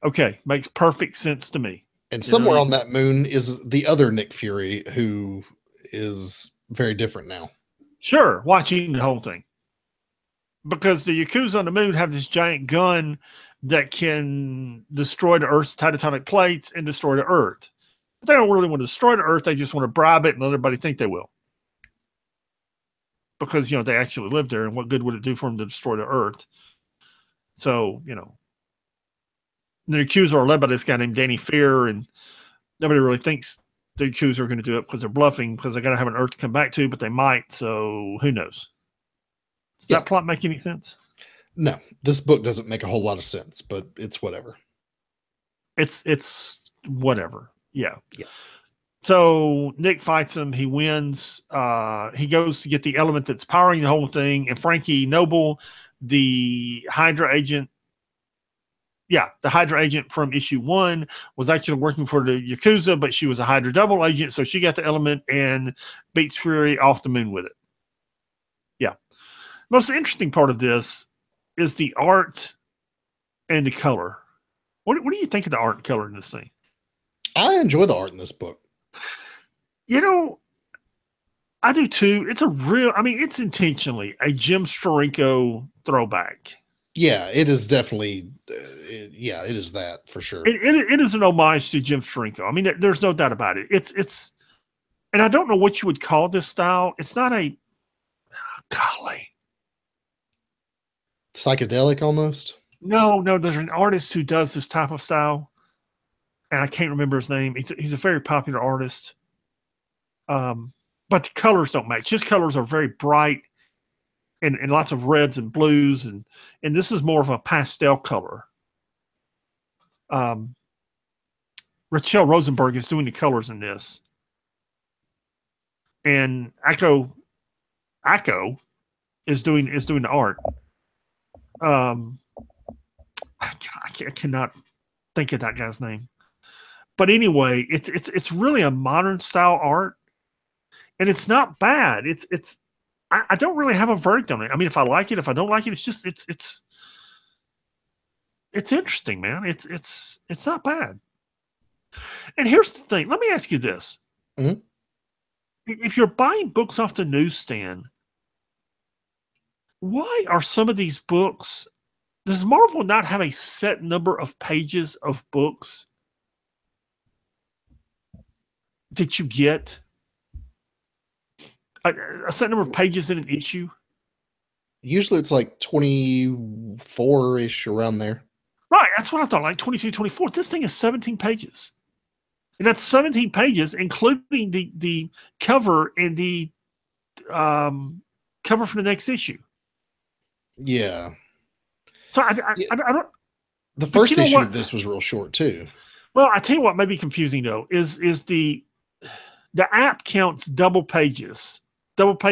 Okay, makes perfect sense to me. And somewhere on that moon is the other Nick Fury, who is very different now. Sure, watching the whole thing. Because the Yakuza on the moon have this giant gun that can destroy the Earth's tectonic plates and destroy the Earth. But they don't really want to destroy the Earth. They just want to bribe it and let everybody think they will. Because, you know, they actually live there, and what good would it do for them to destroy the Earth? So, you know, the Yakuza are led by this guy named Danny Fear, and nobody really thinks the Yakuza are going to do it because they're bluffing, because they're going to have an Earth to come back to, but they might. So who knows? Does that plot make any sense? No, this book doesn't make a whole lot of sense, but it's whatever. It's whatever. Yeah. So Nick fights him. He wins. He goes to get the element that's powering the whole thing. And Frankie Noble, the Hydra agent, the Hydra agent from issue 1, was actually working for the Yakuza, but she was a Hydra double agent. So she got the element and beats Fury off the moon with it. Yeah. Most interesting part of this is the art and the color. What do you think of the art and color in this thing? I enjoy the art in this book. You know, I do too. It's it's intentionally a Jim Steranko throwback. Yeah, it is definitely, it is that for sure. It is an homage to Jim Steranko. I mean, there's no doubt about it. It's, and I don't know what you would call this style. It's not golly. Psychedelic almost? No, there's an artist who does this type of style, and I can't remember his name. He's a very popular artist. But the colors don't match. His colors are very bright and lots of reds and blues, and this is more of a pastel color. Rachel Rosenberg is doing the colors in this. And Akko is doing the art. I cannot think of that guy's name. But anyway, it's really a modern style art, and it's not bad. I don't really have a verdict on it. I mean, if I like it, if I don't like it, it's just it's interesting, man. It's not bad. And here's the thing. Let me ask you this. Mm-hmm. If you're buying books off the newsstand, why are some of these books, does Marvel not have a set number of pages of books that you get? A set number of pages in an issue? Usually it's like 24-ish, around there. Right, that's what I thought, like 22, 24. This thing is 17 pages. And that's 17 pages, including the cover and the cover for the next issue. Yeah. So I don't. The first issue of this was real short too. Well, I tell you what may be confusing though is the app counts double page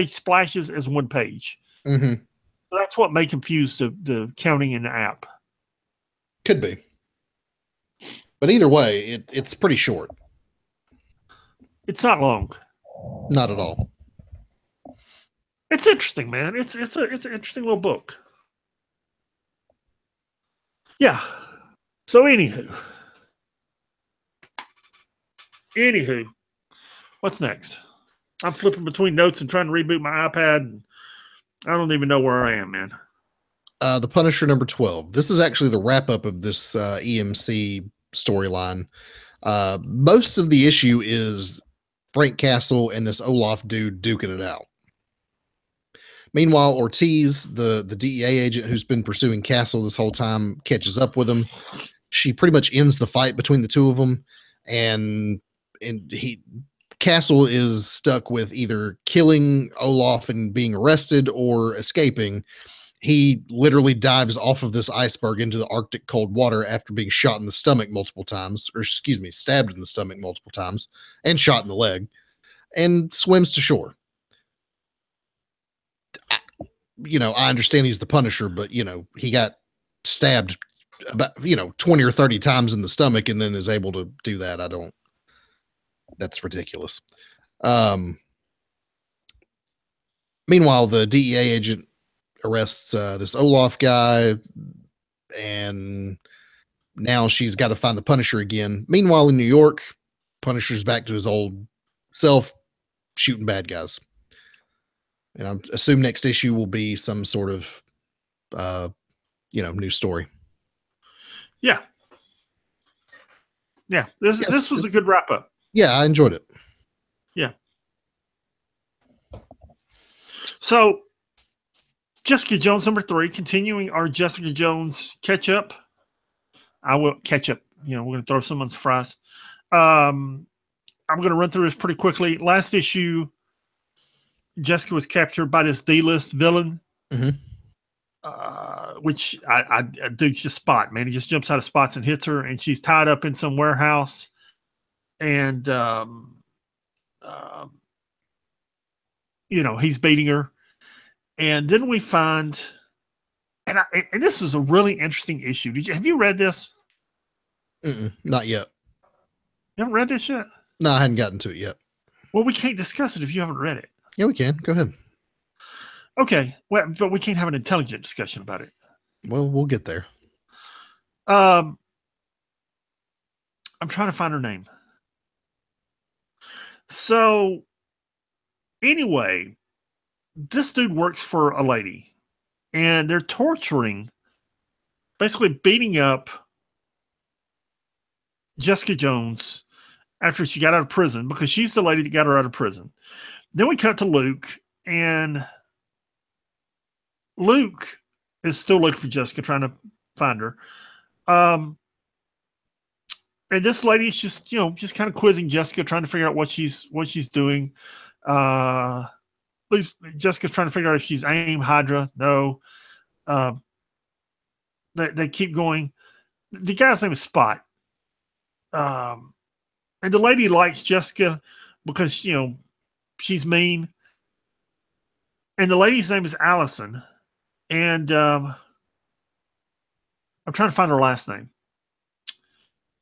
splashes as one page. Mm-hmm. So that's what may confuse the counting in the app. Could be. But either way, it's pretty short. It's not long. Not at all. It's interesting, man. It's an interesting little book. Yeah. So anywho, what's next? I'm flipping between notes and trying to reboot my iPad. And I don't even know where I am, man. The Punisher number 12. This is actually the wrap up of this EMC storyline. Most of the issue is Frank Castle and this Olaf dude duking it out. Meanwhile, Ortiz, the DEA agent who's been pursuing Castle this whole time, catches up with him. She pretty much ends the fight between the two of them, and Castle is stuck with either killing Olaf and being arrested or escaping. He literally dives off of this iceberg into the Arctic cold water after being shot in the stomach multiple times, or excuse me, stabbed in the stomach multiple times and shot in the leg, and swims to shore. I understand he's the Punisher, but he got stabbed about 20 or 30 times in the stomach and then is able to do that. That's ridiculous. Meanwhile, the DEA agent arrests this Olaf guy, and now she's got to find the Punisher again. Meanwhile, in New York, Punisher's back to his old self, shooting bad guys. And I assume next issue will be some sort of new story. Yeah. This was a good wrap up. Yeah, I enjoyed it. Yeah. So Jessica Jones number 3, continuing our Jessica Jones catch up. I will catch up. We're going to throw someone's fries. I'm going to run through this pretty quickly. Last issue, Jessica was captured by this D-list villain, which I dude's just Spot, man. He just jumps out of spots and hits her, and she's tied up in some warehouse. And, he's beating her. And then we find, and this is a really interesting issue. Have you read this? Not yet. You haven't read this yet? No, I hadn't gotten to it yet. Well, we can't discuss it if you haven't read it. Yeah, we can. Go ahead. Okay. Well, but we can't have an intelligent discussion about it. Well, we'll get there. I'm trying to find her name. So, anyway, this dude works for a lady, and they're torturing, basically beating up Jessica Jones after she got out of prison, because she's the lady that got her out of prison. Then we cut to Luke, and Luke is still looking for Jessica, trying to find her. And this lady is just kind of quizzing Jessica, trying to figure out what she's doing. Jessica's trying to figure out if she's AIM, Hydra. No. They keep going. The guy's name is Spot. And the lady likes Jessica because, she's mean. And the lady's name is Allison. And I'm trying to find her last name.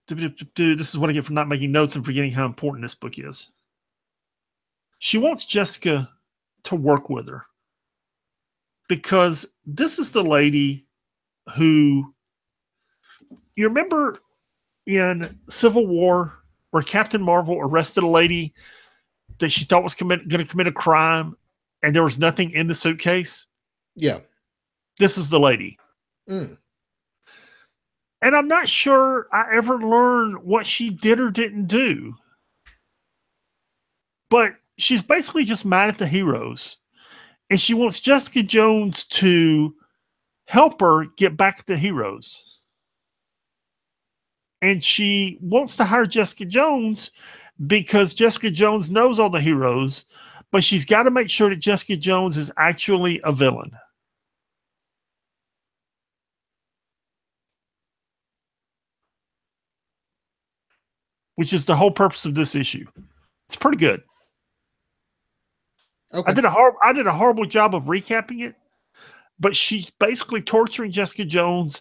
This is what I get for not making notes and forgetting how important this book is. She wants Jessica to work with her because this is the lady who, you remember in Civil War where Captain Marvel arrested a lady that she thought was going to commit a crime and there was nothing in the suitcase? Yeah. This is the lady. And I'm not sure I ever learned what she did or didn't do. But she's basically just mad at the heroes. And she wants Jessica Jones to help her get back at the heroes. And she wants to hire Jessica Jones because Jessica Jones knows all the heroes, but she's got to make sure that Jessica Jones is actually a villain. Which is the whole purpose of this issue. It's pretty good. Okay. I did a horrible job of recapping it, but she's basically torturing Jessica Jones,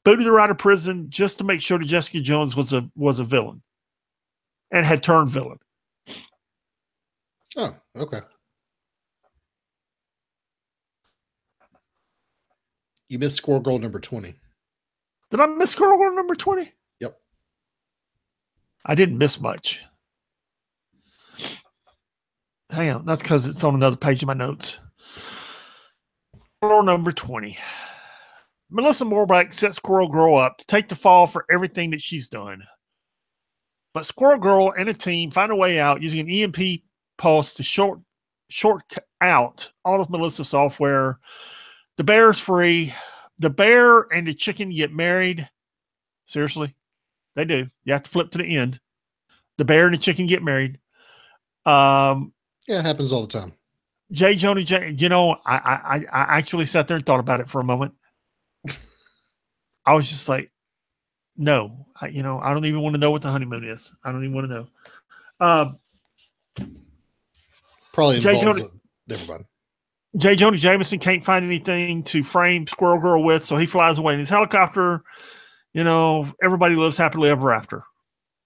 booted her out of prison just to make sure that Jessica Jones was a villain and had turned villain. Oh, okay. You missed Squirrel Girl number 20. Did I miss Squirrel Girl number 20? Yep. I didn't miss much. Hang on. That's because it's on another page of my notes. Squirrel number 20. Melissa Morback sets Squirrel Girl up to take the fall for everything that she's done. But Squirrel Girl and a team find a way out using an EMP pulse to short out all of Melissa's software. The bear's free. The bear and the chicken get married. Seriously, they do. You have to flip to the end. The bear and the chicken get married. Yeah, it happens all the time. J. Jonah J. You know, I actually sat there and thought about it for a moment. I was just like, no, I don't even want to know what the honeymoon is. I don't even want to know. Probably involves never mind. J. Jonah Jameson can't find anything to frame Squirrel Girl with, so he flies away in his helicopter. Everybody lives happily ever after,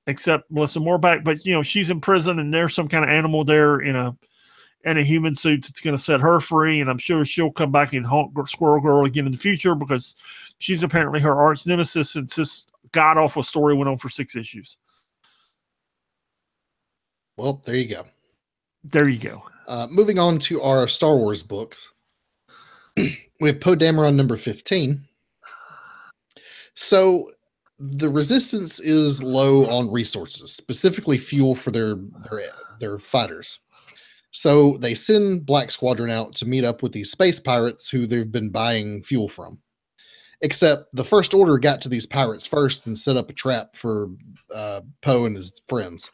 except Melissa Morback. But she's in prison, and there's some kind of animal there in a human suit that's going to set her free. And I'm sure she'll come back and haunt Squirrel Girl again in the future because she's apparently her arch nemesis since this god awful story went on for 6 issues. Well, there you go. There you go. Moving on to our Star Wars books. We have Poe Dameron number 15. So the Resistance is low on resources, specifically fuel for their fighters. So they send Black Squadron out to meet up with these space pirates who they've been buying fuel from. Except the First Order got to these pirates first and set up a trap for Poe and his friends.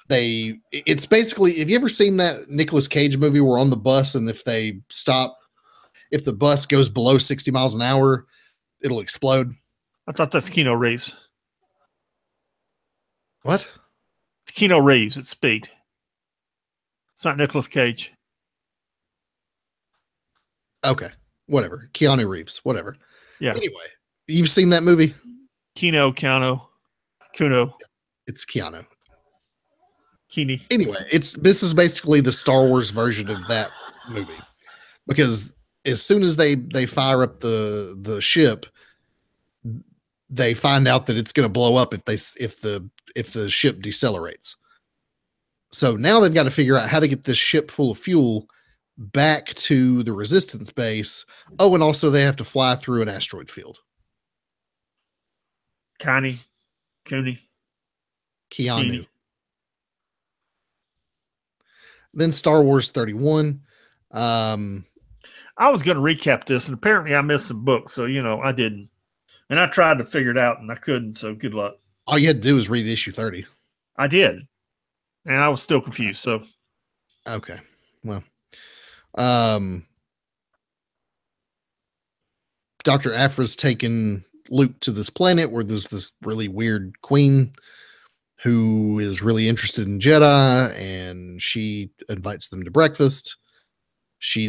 It's basically, have you ever seen that Nicolas Cage movie where on the bus, and if the bus goes below 60 miles an hour, it'll explode? I thought that's Keanu Reeves. What? It's Keanu Reeves at speed. It's not Nicolas Cage. Okay. Whatever. Keanu Reeves. Whatever. Yeah. Anyway, you've seen that movie? Kuno. It's Keanu. Keeny. Anyway, this is basically the Star Wars version of that movie, because as soon as they fire up the ship, they find out that it's going to blow up if the ship decelerates. So now they've got to figure out how to get this ship full of fuel back to the Resistance base. Oh, and also they have to fly through an asteroid field. Keanu. Then Star Wars 31. I was going to recap this, and apparently I missed some books, so I didn't. And I tried to figure it out, and I couldn't, so good luck. All you had to do was read issue 30. I did. And I was still confused, so. Okay. Well. Dr. Aphra's taken Luke to this planet where there's this really weird queen who is really interested in Jedi, and she invites them to breakfast. She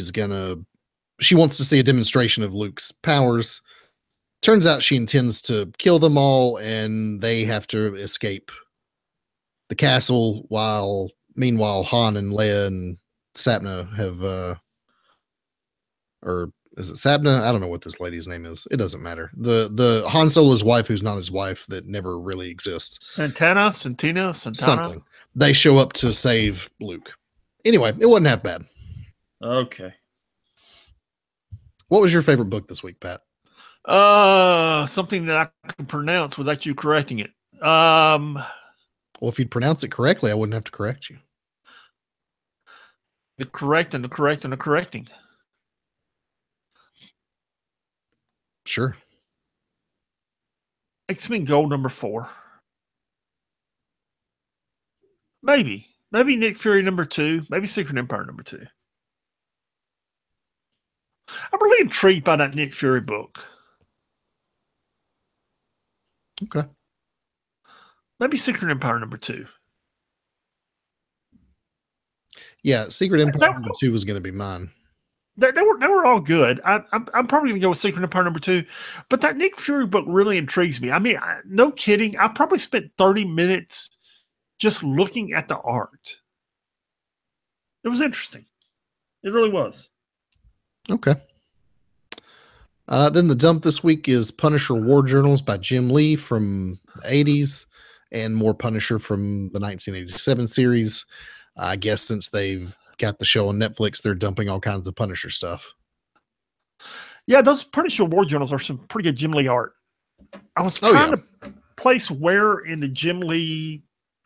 wants to see a demonstration of Luke's powers. Turns out she intends to kill them all, and they have to escape the castle meanwhile Han and Leia and Sapna have or is it Sabna? I don't know what this lady's name is. It doesn't matter. The Han Solo's wife, who's not his wife, that never really exists. Santana. Something. They show up to save Luke. Anyway, it wasn't half bad. Okay. What was your favorite book this week, Pat? Something that I can pronounce without you correcting it. Well, if you'd pronounce it correctly, I wouldn't have to correct you. The correcting. Sure. X-Men Gold number 4. Maybe Nick Fury number 2. Maybe Secret Empire number 2. I'm really intrigued by that Nick Fury book. Okay. Maybe Secret Empire number 2. Yeah, Secret Empire number 2 was going to be mine. They were all good. I'm probably going to go with Secret Empire number 2, but that Nick Fury book really intrigues me. I mean, no kidding. I probably spent 30 minutes just looking at the art. It was interesting. It really was. Okay. Then the dump this week is Punisher War Journals by Jim Lee from the 80s and more Punisher from the 1987 series. I guess since they've got the show on Netflix, they're dumping all kinds of Punisher stuff. Yeah, those Punisher War Journals are some pretty good Jim Lee art. I was trying to place where in the Jim Lee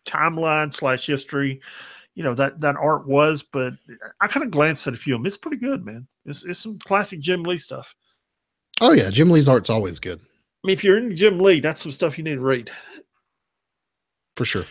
timeline / history, that art was, but I kind of glanced at a few of them. It's pretty good, man. It's some classic Jim Lee stuff. Oh yeah, Jim Lee's art's always good. I mean, if you're into Jim Lee, that's some stuff you need to read. For sure.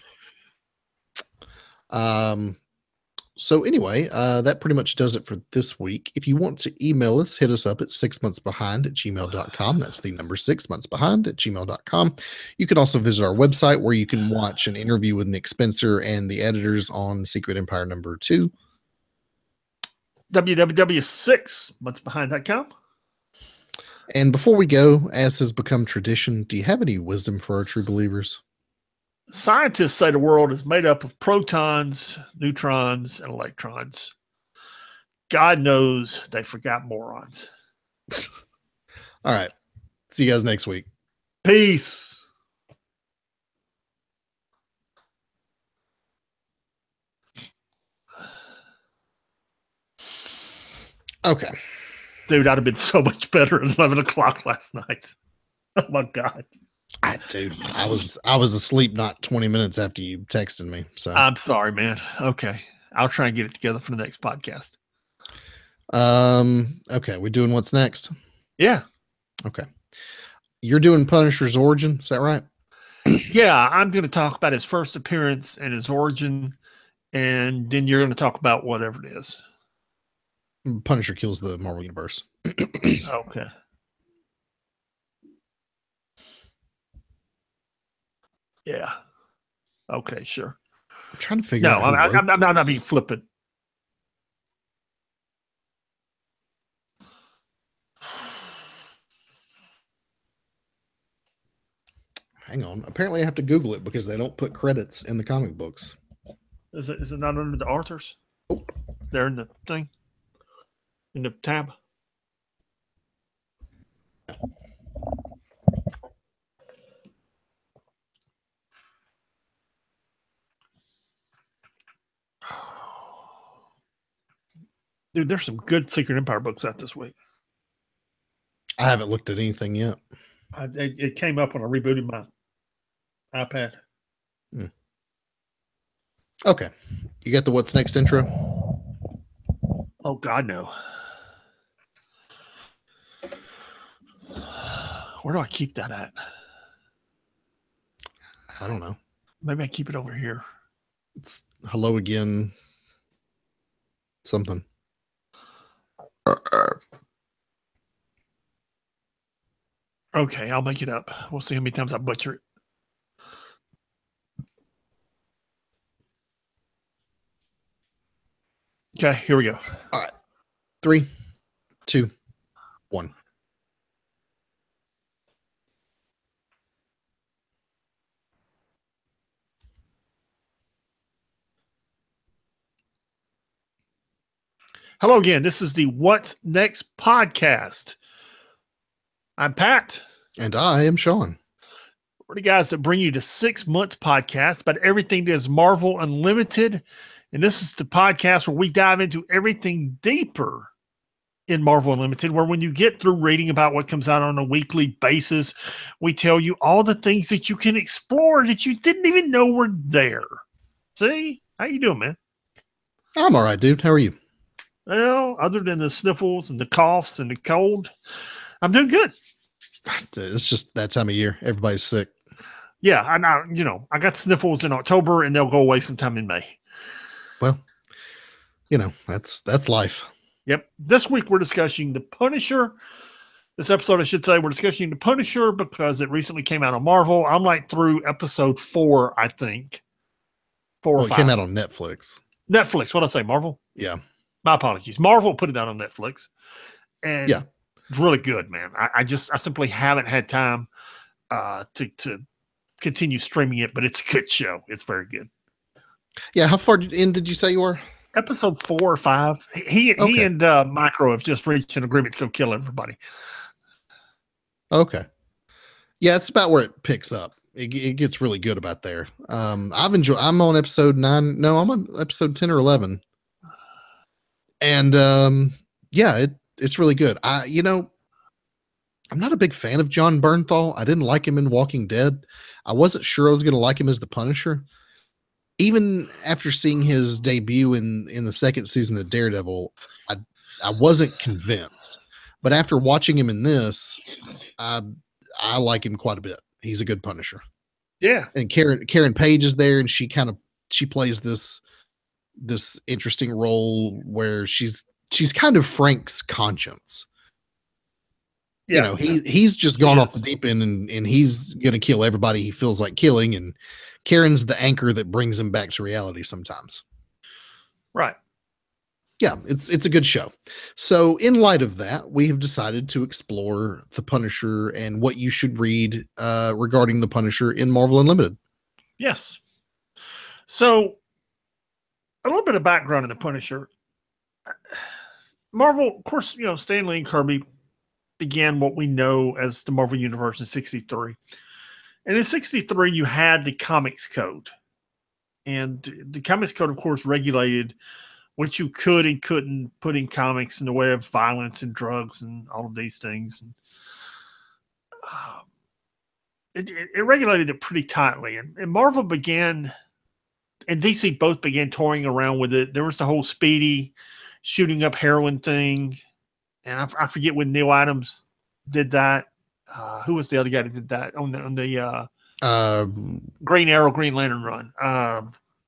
So anyway, that pretty much does it for this week. If you want to email us, hit us up at 6monthsbehind@gmail.com. That's the number 6monthsbehind@gmail.com. You can also visit our website where you can watch an interview with Nick Spencer and the editors on Secret Empire number 2. www.6monthsbehind.com. And before we go, as has become tradition, do you have any wisdom for our true believers? Scientists say the world is made up of protons, neutrons, and electrons. God knows they forgot morons. All right. See you guys next week. Peace. Okay. Dude, I'd have been so much better at 11 o'clock last night. Oh my God. Dude, I was asleep not 20 minutes after you texted me. So I'm sorry, man. Okay. I'll try and get it together for the next podcast. Okay, we're doing what's next? Yeah. Okay. You're doing Punisher's origin, is that right? Yeah, I'm going to talk about his first appearance and his origin, and then you're going to talk about whatever it is. Punisher kills the Marvel Universe. Okay. Yeah. Okay, sure. I'm trying to figure out. I'm not being flippant. Hang on. Apparently I have to Google it because they don't put credits in the comic books. Is it not under the authors? Oh. They're in the thing? In the tab? Dude, there's some good Secret Empire books out this week. I haven't looked at anything yet. It came up when I rebooted my iPad. Okay. You got the what's next intro? Oh, God, no. Where do I keep that at? I don't know. Maybe I keep it over here. It's hello again. Something. Okay, I'll make it up. We'll see how many times I butcher it. Okay, here we go. All right. 3, 2, 1. Hello again. This is the What's Next podcast. I'm Pat. And I am Sean. We're the guys that bring you the 6 months podcast about everything that is Marvel Unlimited. And this is the podcast where we dive into everything deeper in Marvel Unlimited, where when you get through reading about what comes out on a weekly basis, we tell you all the things that you can explore that you didn't even know were there. See? How you doing, man? I'm all right, dude. How are you? Well, other than the sniffles and the coughs and the cold, I'm doing good. It's just that time of year. Everybody's sick. Yeah, I got sniffles in October and they'll go away sometime in May. Well, that's life. Yep. This week we're discussing The Punisher. This episode, I should say, we're discussing The Punisher because it recently came out on Marvel. I'm like through episode 4, I think. 4 or 5. It came out on Netflix. Netflix. What did I say? Marvel? Yeah. My apologies. Marvel put it out on Netflix. And yeah, it's really good, man. I simply haven't had time to continue streaming it, but it's a good show. It's very good. Yeah. How far in did you say you were? Episode 4 or 5. He and Micro have just reached an agreement to go kill everybody. Okay. Yeah, it's about where it picks up. It gets really good about there. I'm on episode 9. No, I'm on episode 10 or 11. And yeah, it's really good. I'm not a big fan of John Bernthal. I didn't like him in Walking Dead. I wasn't sure I was going to like him as the Punisher. Even after seeing his debut in the second season of Daredevil, I I wasn't convinced. But after watching him in this, I I like him quite a bit. He's a good Punisher. Yeah. And Karen Page is there, and she plays this interesting role where she's kind of Frank's conscience. You Yeah. know, he's just gone off the deep end, and he's gonna kill everybody he feels like killing, and Karen's the anchor that brings him back to reality sometimes. Right. Yeah, it's a good show. So in light of that, we have decided to explore the Punisher and what you should read regarding the Punisher in Marvel Unlimited. Yes. So a little bit of background in the Punisher. Marvel, of course, Stan Lee and Kirby began what we know as the Marvel Universe in 63. And in 63, you had the Comics Code. And the Comics Code, of course, regulated what you could and couldn't put in comics in the way of violence and drugs and all of these things. And it regulated it pretty tightly. And Marvel began, and DC both began toying around with it. There was the whole Speedy shooting up heroin thing. And I forget when Neil Adams did that. Who was the other guy that did that on the Green Arrow, Green Lantern run?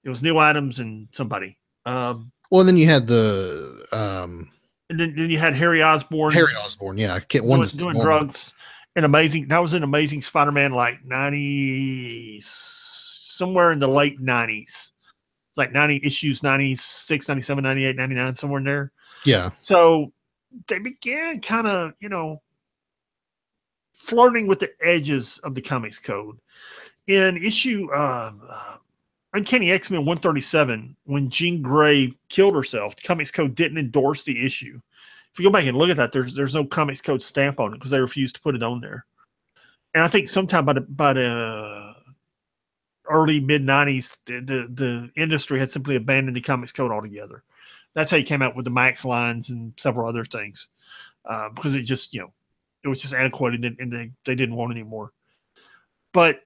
It was Neil Adams and somebody. Well, then you had the and then you had Harry Osborn. Harry Osborn, yeah, doing drugs. And that was an Amazing Spider-Man, like 90, somewhere in the late 90s. It's like 90 issues, 96, 97, 98, 99, somewhere in there. Yeah. So they began kind of, flirting with the edges of the Comics Code. In issue Uncanny X-Men 137, when Jean Grey killed herself, the Comics Code didn't endorse the issue. If you go back and look at that, there's no Comics Code stamp on it because they refused to put it on there. And I think sometime by the early mid-90s, the industry had simply abandoned the Comics Code altogether. That's how he came out with the Max lines and several other things, because it just, it was just antiquated and they didn't want it anymore. But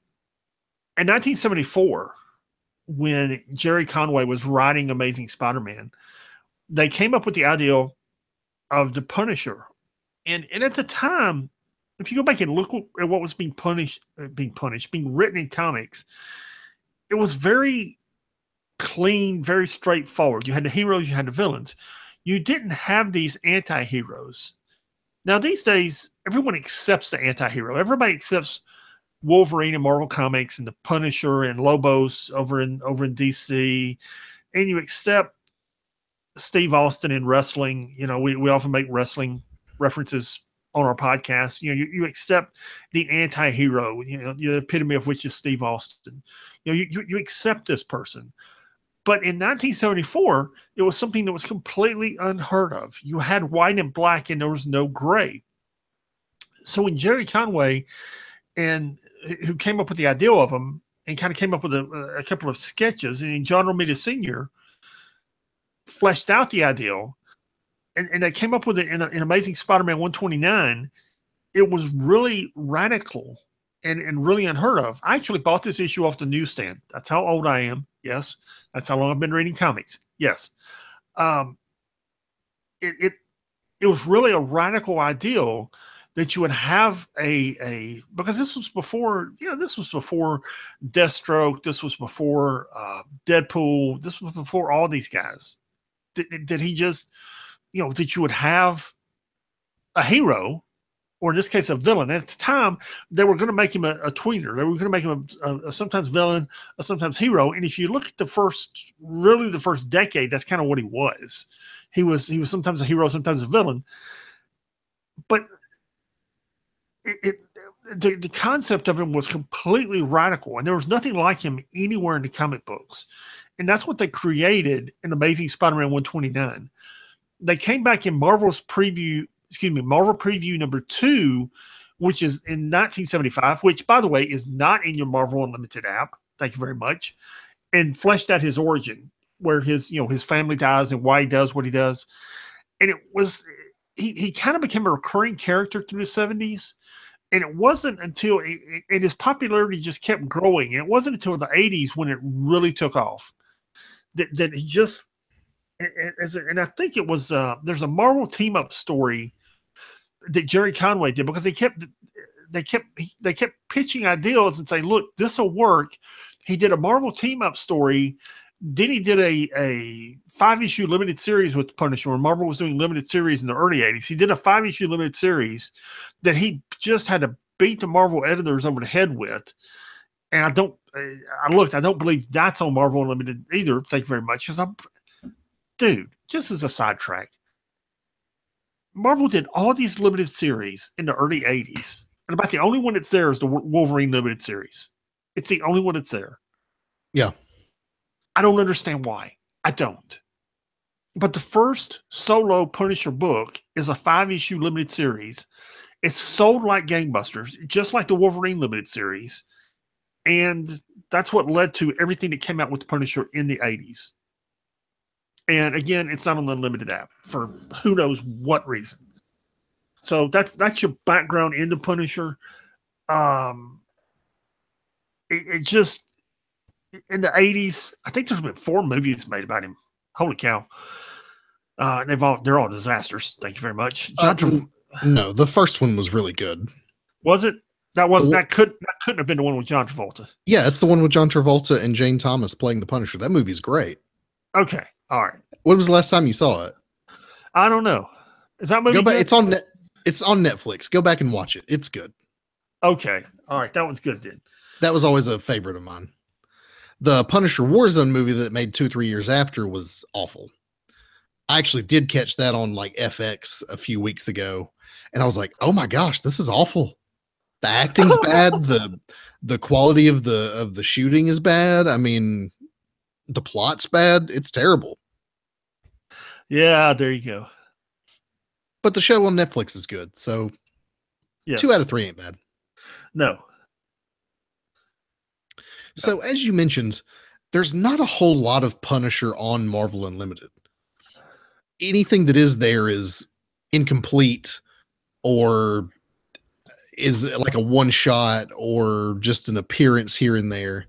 in 1974, when Jerry Conway was writing Amazing Spider-Man, they came up with the idea of the Punisher. And at the time, if you go back and look at what was being written in comics, it was very clean, very straightforward. You had the heroes, you had the villains. You didn't have these anti-heroes. Now, these days, everyone accepts the anti-hero. Everybody accepts Wolverine in Marvel Comics and the Punisher and Lobos over in DC, and you accept Steve Austin in wrestling. We often make wrestling references on our podcast. You accept the anti-hero, the epitome of which is Steve Austin. You accept this person. But in 1974, it was something that was completely unheard of. You had white and black, and there was no gray. So when Jerry Conway, and who came up with the idea of them, and kind of came up with a couple of sketches, and John Romita Sr. fleshed out the ideal, and they came up with it in Amazing Spider-Man 129. It was really radical and really unheard of. I actually bought this issue off the newsstand. That's how old I am. Yes. That's how long I've been reading comics. Yes. It was really a radical ideal that you would have because this was before, Deathstroke. This was before Deadpool. This was before all these guys. Did he just, that you would have a hero, or in this case, a villain. At the time, they were going to make him a tweener. They were going to make him a sometimes villain, a sometimes hero. And if you look at the first decade, that's kind of what he was. He was sometimes a hero, sometimes a villain. But the concept of him was completely radical, and there was nothing like him anywhere in the comic books. And that's what they created in Amazing Spider-Man 129. They came back in Marvel Preview number 2 which is in 1975, which, by the way, is not in your Marvel Unlimited app. Thank you very much. And fleshed out his origin, where his family dies and why he does what he does. And it was he kind of became a recurring character through the 70s. And it wasn't until and his popularity just kept growing. And it wasn't until the 80s when it really took off that he just and I think it was there's a Marvel team up story that Jerry Conway did, because they kept pitching ideas and saying, look, this will work. He did a Marvel team up story. Then he did a 5-issue limited series with the Punisher when Marvel was doing limited series in the early 80s. He did a 5-issue limited series that he just had to beat the Marvel editors over the head with. And I don't believe that's on Marvel Unlimited either. Thank you very much. Because dude, just as a sidetrack, Marvel did all these limited series in the early 80s. And about the only one that's there is the Wolverine limited series. It's the only one that's there. Yeah. I don't understand why. I don't. But the first solo Punisher book is a 5-issue limited series. It's sold like gangbusters, just like the Wolverine limited series. And that's what led to everything that came out with the Punisher in the 80s. And again, it's not on the Unlimited app for who knows what reason. So that's your background into Punisher. It just, in the 80s, I think there's been 4 movies made about him. Holy cow. They're all disasters. Thank you very much. No, the first one was really good. Was it? That couldn't have been the one with John Travolta. Yeah, it's the one with John Travolta and Jane Thomas playing the Punisher. That movie's great. Okay. All right. When was the last time you saw it? I don't know. Is that movie Go back, good? it's on Netflix. Go back and watch it. It's good. Okay. All right. That one's good then. That was always a favorite of mine. The Punisher Warzone movie that made 2-3 years after was awful. I actually did catch that on like FX a few weeks ago, and I was like, "Oh my gosh, this is awful. The acting's bad. The quality of the shooting is bad. I mean, the plot's bad. It's terrible." Yeah, there you go. But the show on Netflix is good, so yes. 2 out of 3 ain't bad. No. So as you mentioned, there's not a whole lot of Punisher on Marvel Unlimited. Anything that is there is incomplete or is like a one shot or just an appearance here and there.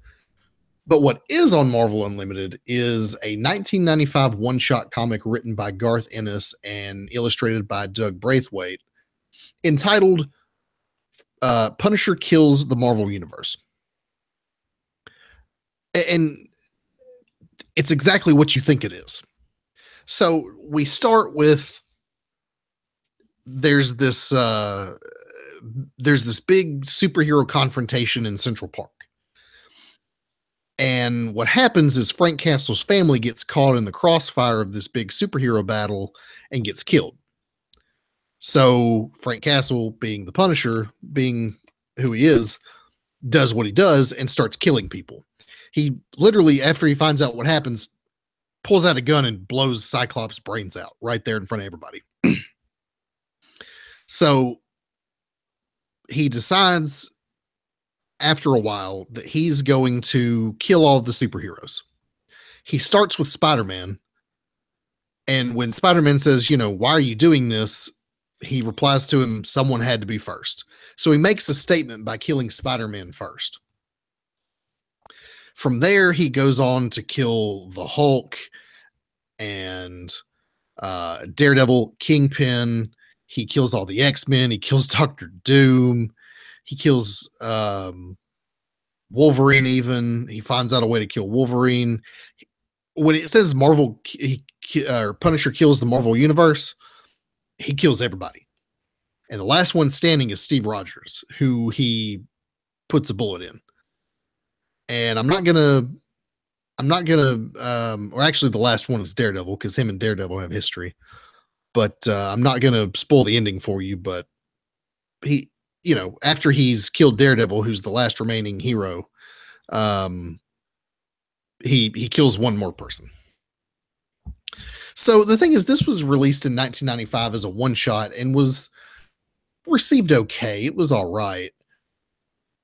But what is on Marvel Unlimited is a 1995 one-shot comic written by Garth Ennis and illustrated by Doug Braithwaite, entitled Punisher Kills the Marvel Universe. And it's exactly what you think it is. So we start with there's this big superhero confrontation in Central Park. And what happens is Frank Castle's family gets caught in the crossfire of this big superhero battle and gets killed. So Frank Castle, being the Punisher, being who he is, does what he does and starts killing people. He literally, after he finds out what happens, pulls out a gun and blows Cyclops' brains out right there in front of everybody. So he decides after a while that he's going to kill all of the superheroes. He starts with Spider-Man. And when Spider-Man says, why are you doing this? He replies to him, someone had to be first. So he makes a statement by killing Spider-Man first. From there, he goes on to kill the Hulk and Daredevil, Kingpin. He kills all the X-Men. He kills Doctor Doom. He kills Wolverine even. He finds out a way to kill Wolverine. When it says Punisher kills the Marvel Universe, he kills everybody. And the last one standing is Steve Rogers, who he puts a bullet in. And I'm not gonna, or actually the last one is Daredevil, because him and Daredevil have history. But I'm not gonna spoil the ending for you, but he, after he's killed Daredevil, who's the last remaining hero, he kills one more person. So the thing is, this was released in 1995 as a one shot and was received okay. It was all right,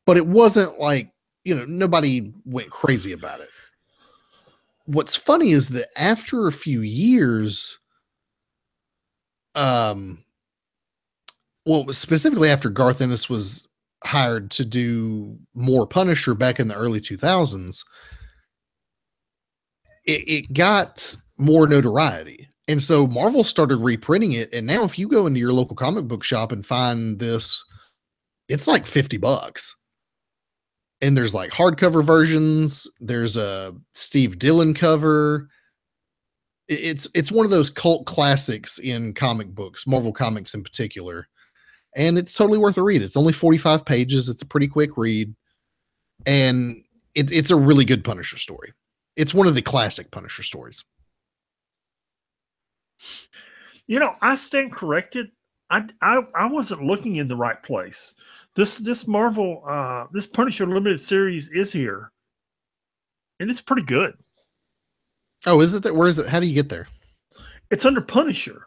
but it wasn't like, nobody went crazy about it. What's funny is that after a few years, well, specifically after Garth Ennis was hired to do more Punisher back in the early 2000s, it got more notoriety. And so Marvel started reprinting it. And now if you go into your local comic book shop and find this, it's like $50. And there's like hardcover versions. There's a Steve Dillon cover. It's one of those cult classics in comic books, Marvel Comics in particular. And it's totally worth a read. It's only 45 pages. It's a pretty quick read. And it's a really good Punisher story. It's one of the classic Punisher stories. I stand corrected. I wasn't looking in the right place. This Marvel, this Punisher limited series is here, and it's pretty good. Oh, is it that? Where is it? How do you get there? It's under Punisher.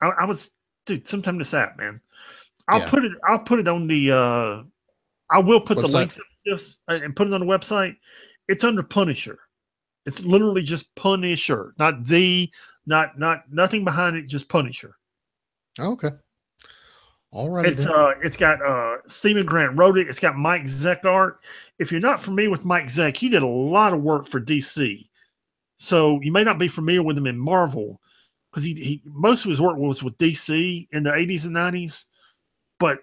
I was, dude, sometime this app, man. I'll put it on the. I will put the links this and put it on the website. It's under Punisher. It's literally just Punisher, not nothing behind it, just Punisher. Okay. All right. It's got Stephen Grant wrote it. It's got Mike Zeck art. If you're not familiar with Mike Zeck, he did a lot of work for DC. So you may not be familiar with him in Marvel because he most of his work was with DC in the 80s and 90s. But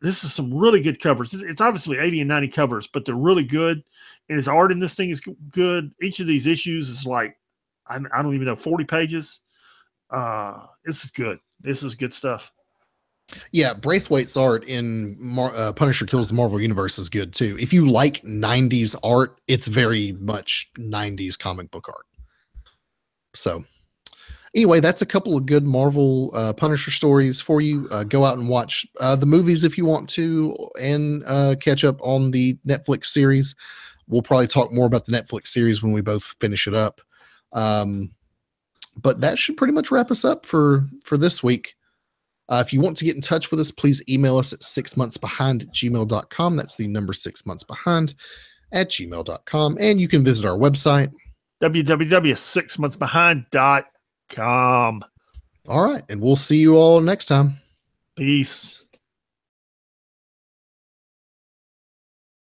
this is some really good covers. It's obviously 80 and 90 covers, but they're really good. And his art in this thing is good. Each of these issues is like, I don't even know, 40 pages. This is good. This is good stuff. Yeah, Braithwaite's art in Punisher Kills the Marvel Universe is good too. If you like 90s art, it's very much 90s comic book art. So anyway, that's a couple of good Marvel Punisher stories for you. Go out and watch the movies if you want to, and catch up on the Netflix series. We'll probably talk more about the Netflix series when we both finish it up. But that should pretty much wrap us up for this week. If you want to get in touch with us, please email us at 6monthsbehind@gmail.com. That's the number 6monthsbehind@gmail.com. And you can visit our website, www.6monthsbehind.com. All right. And we'll see you all next time. Peace.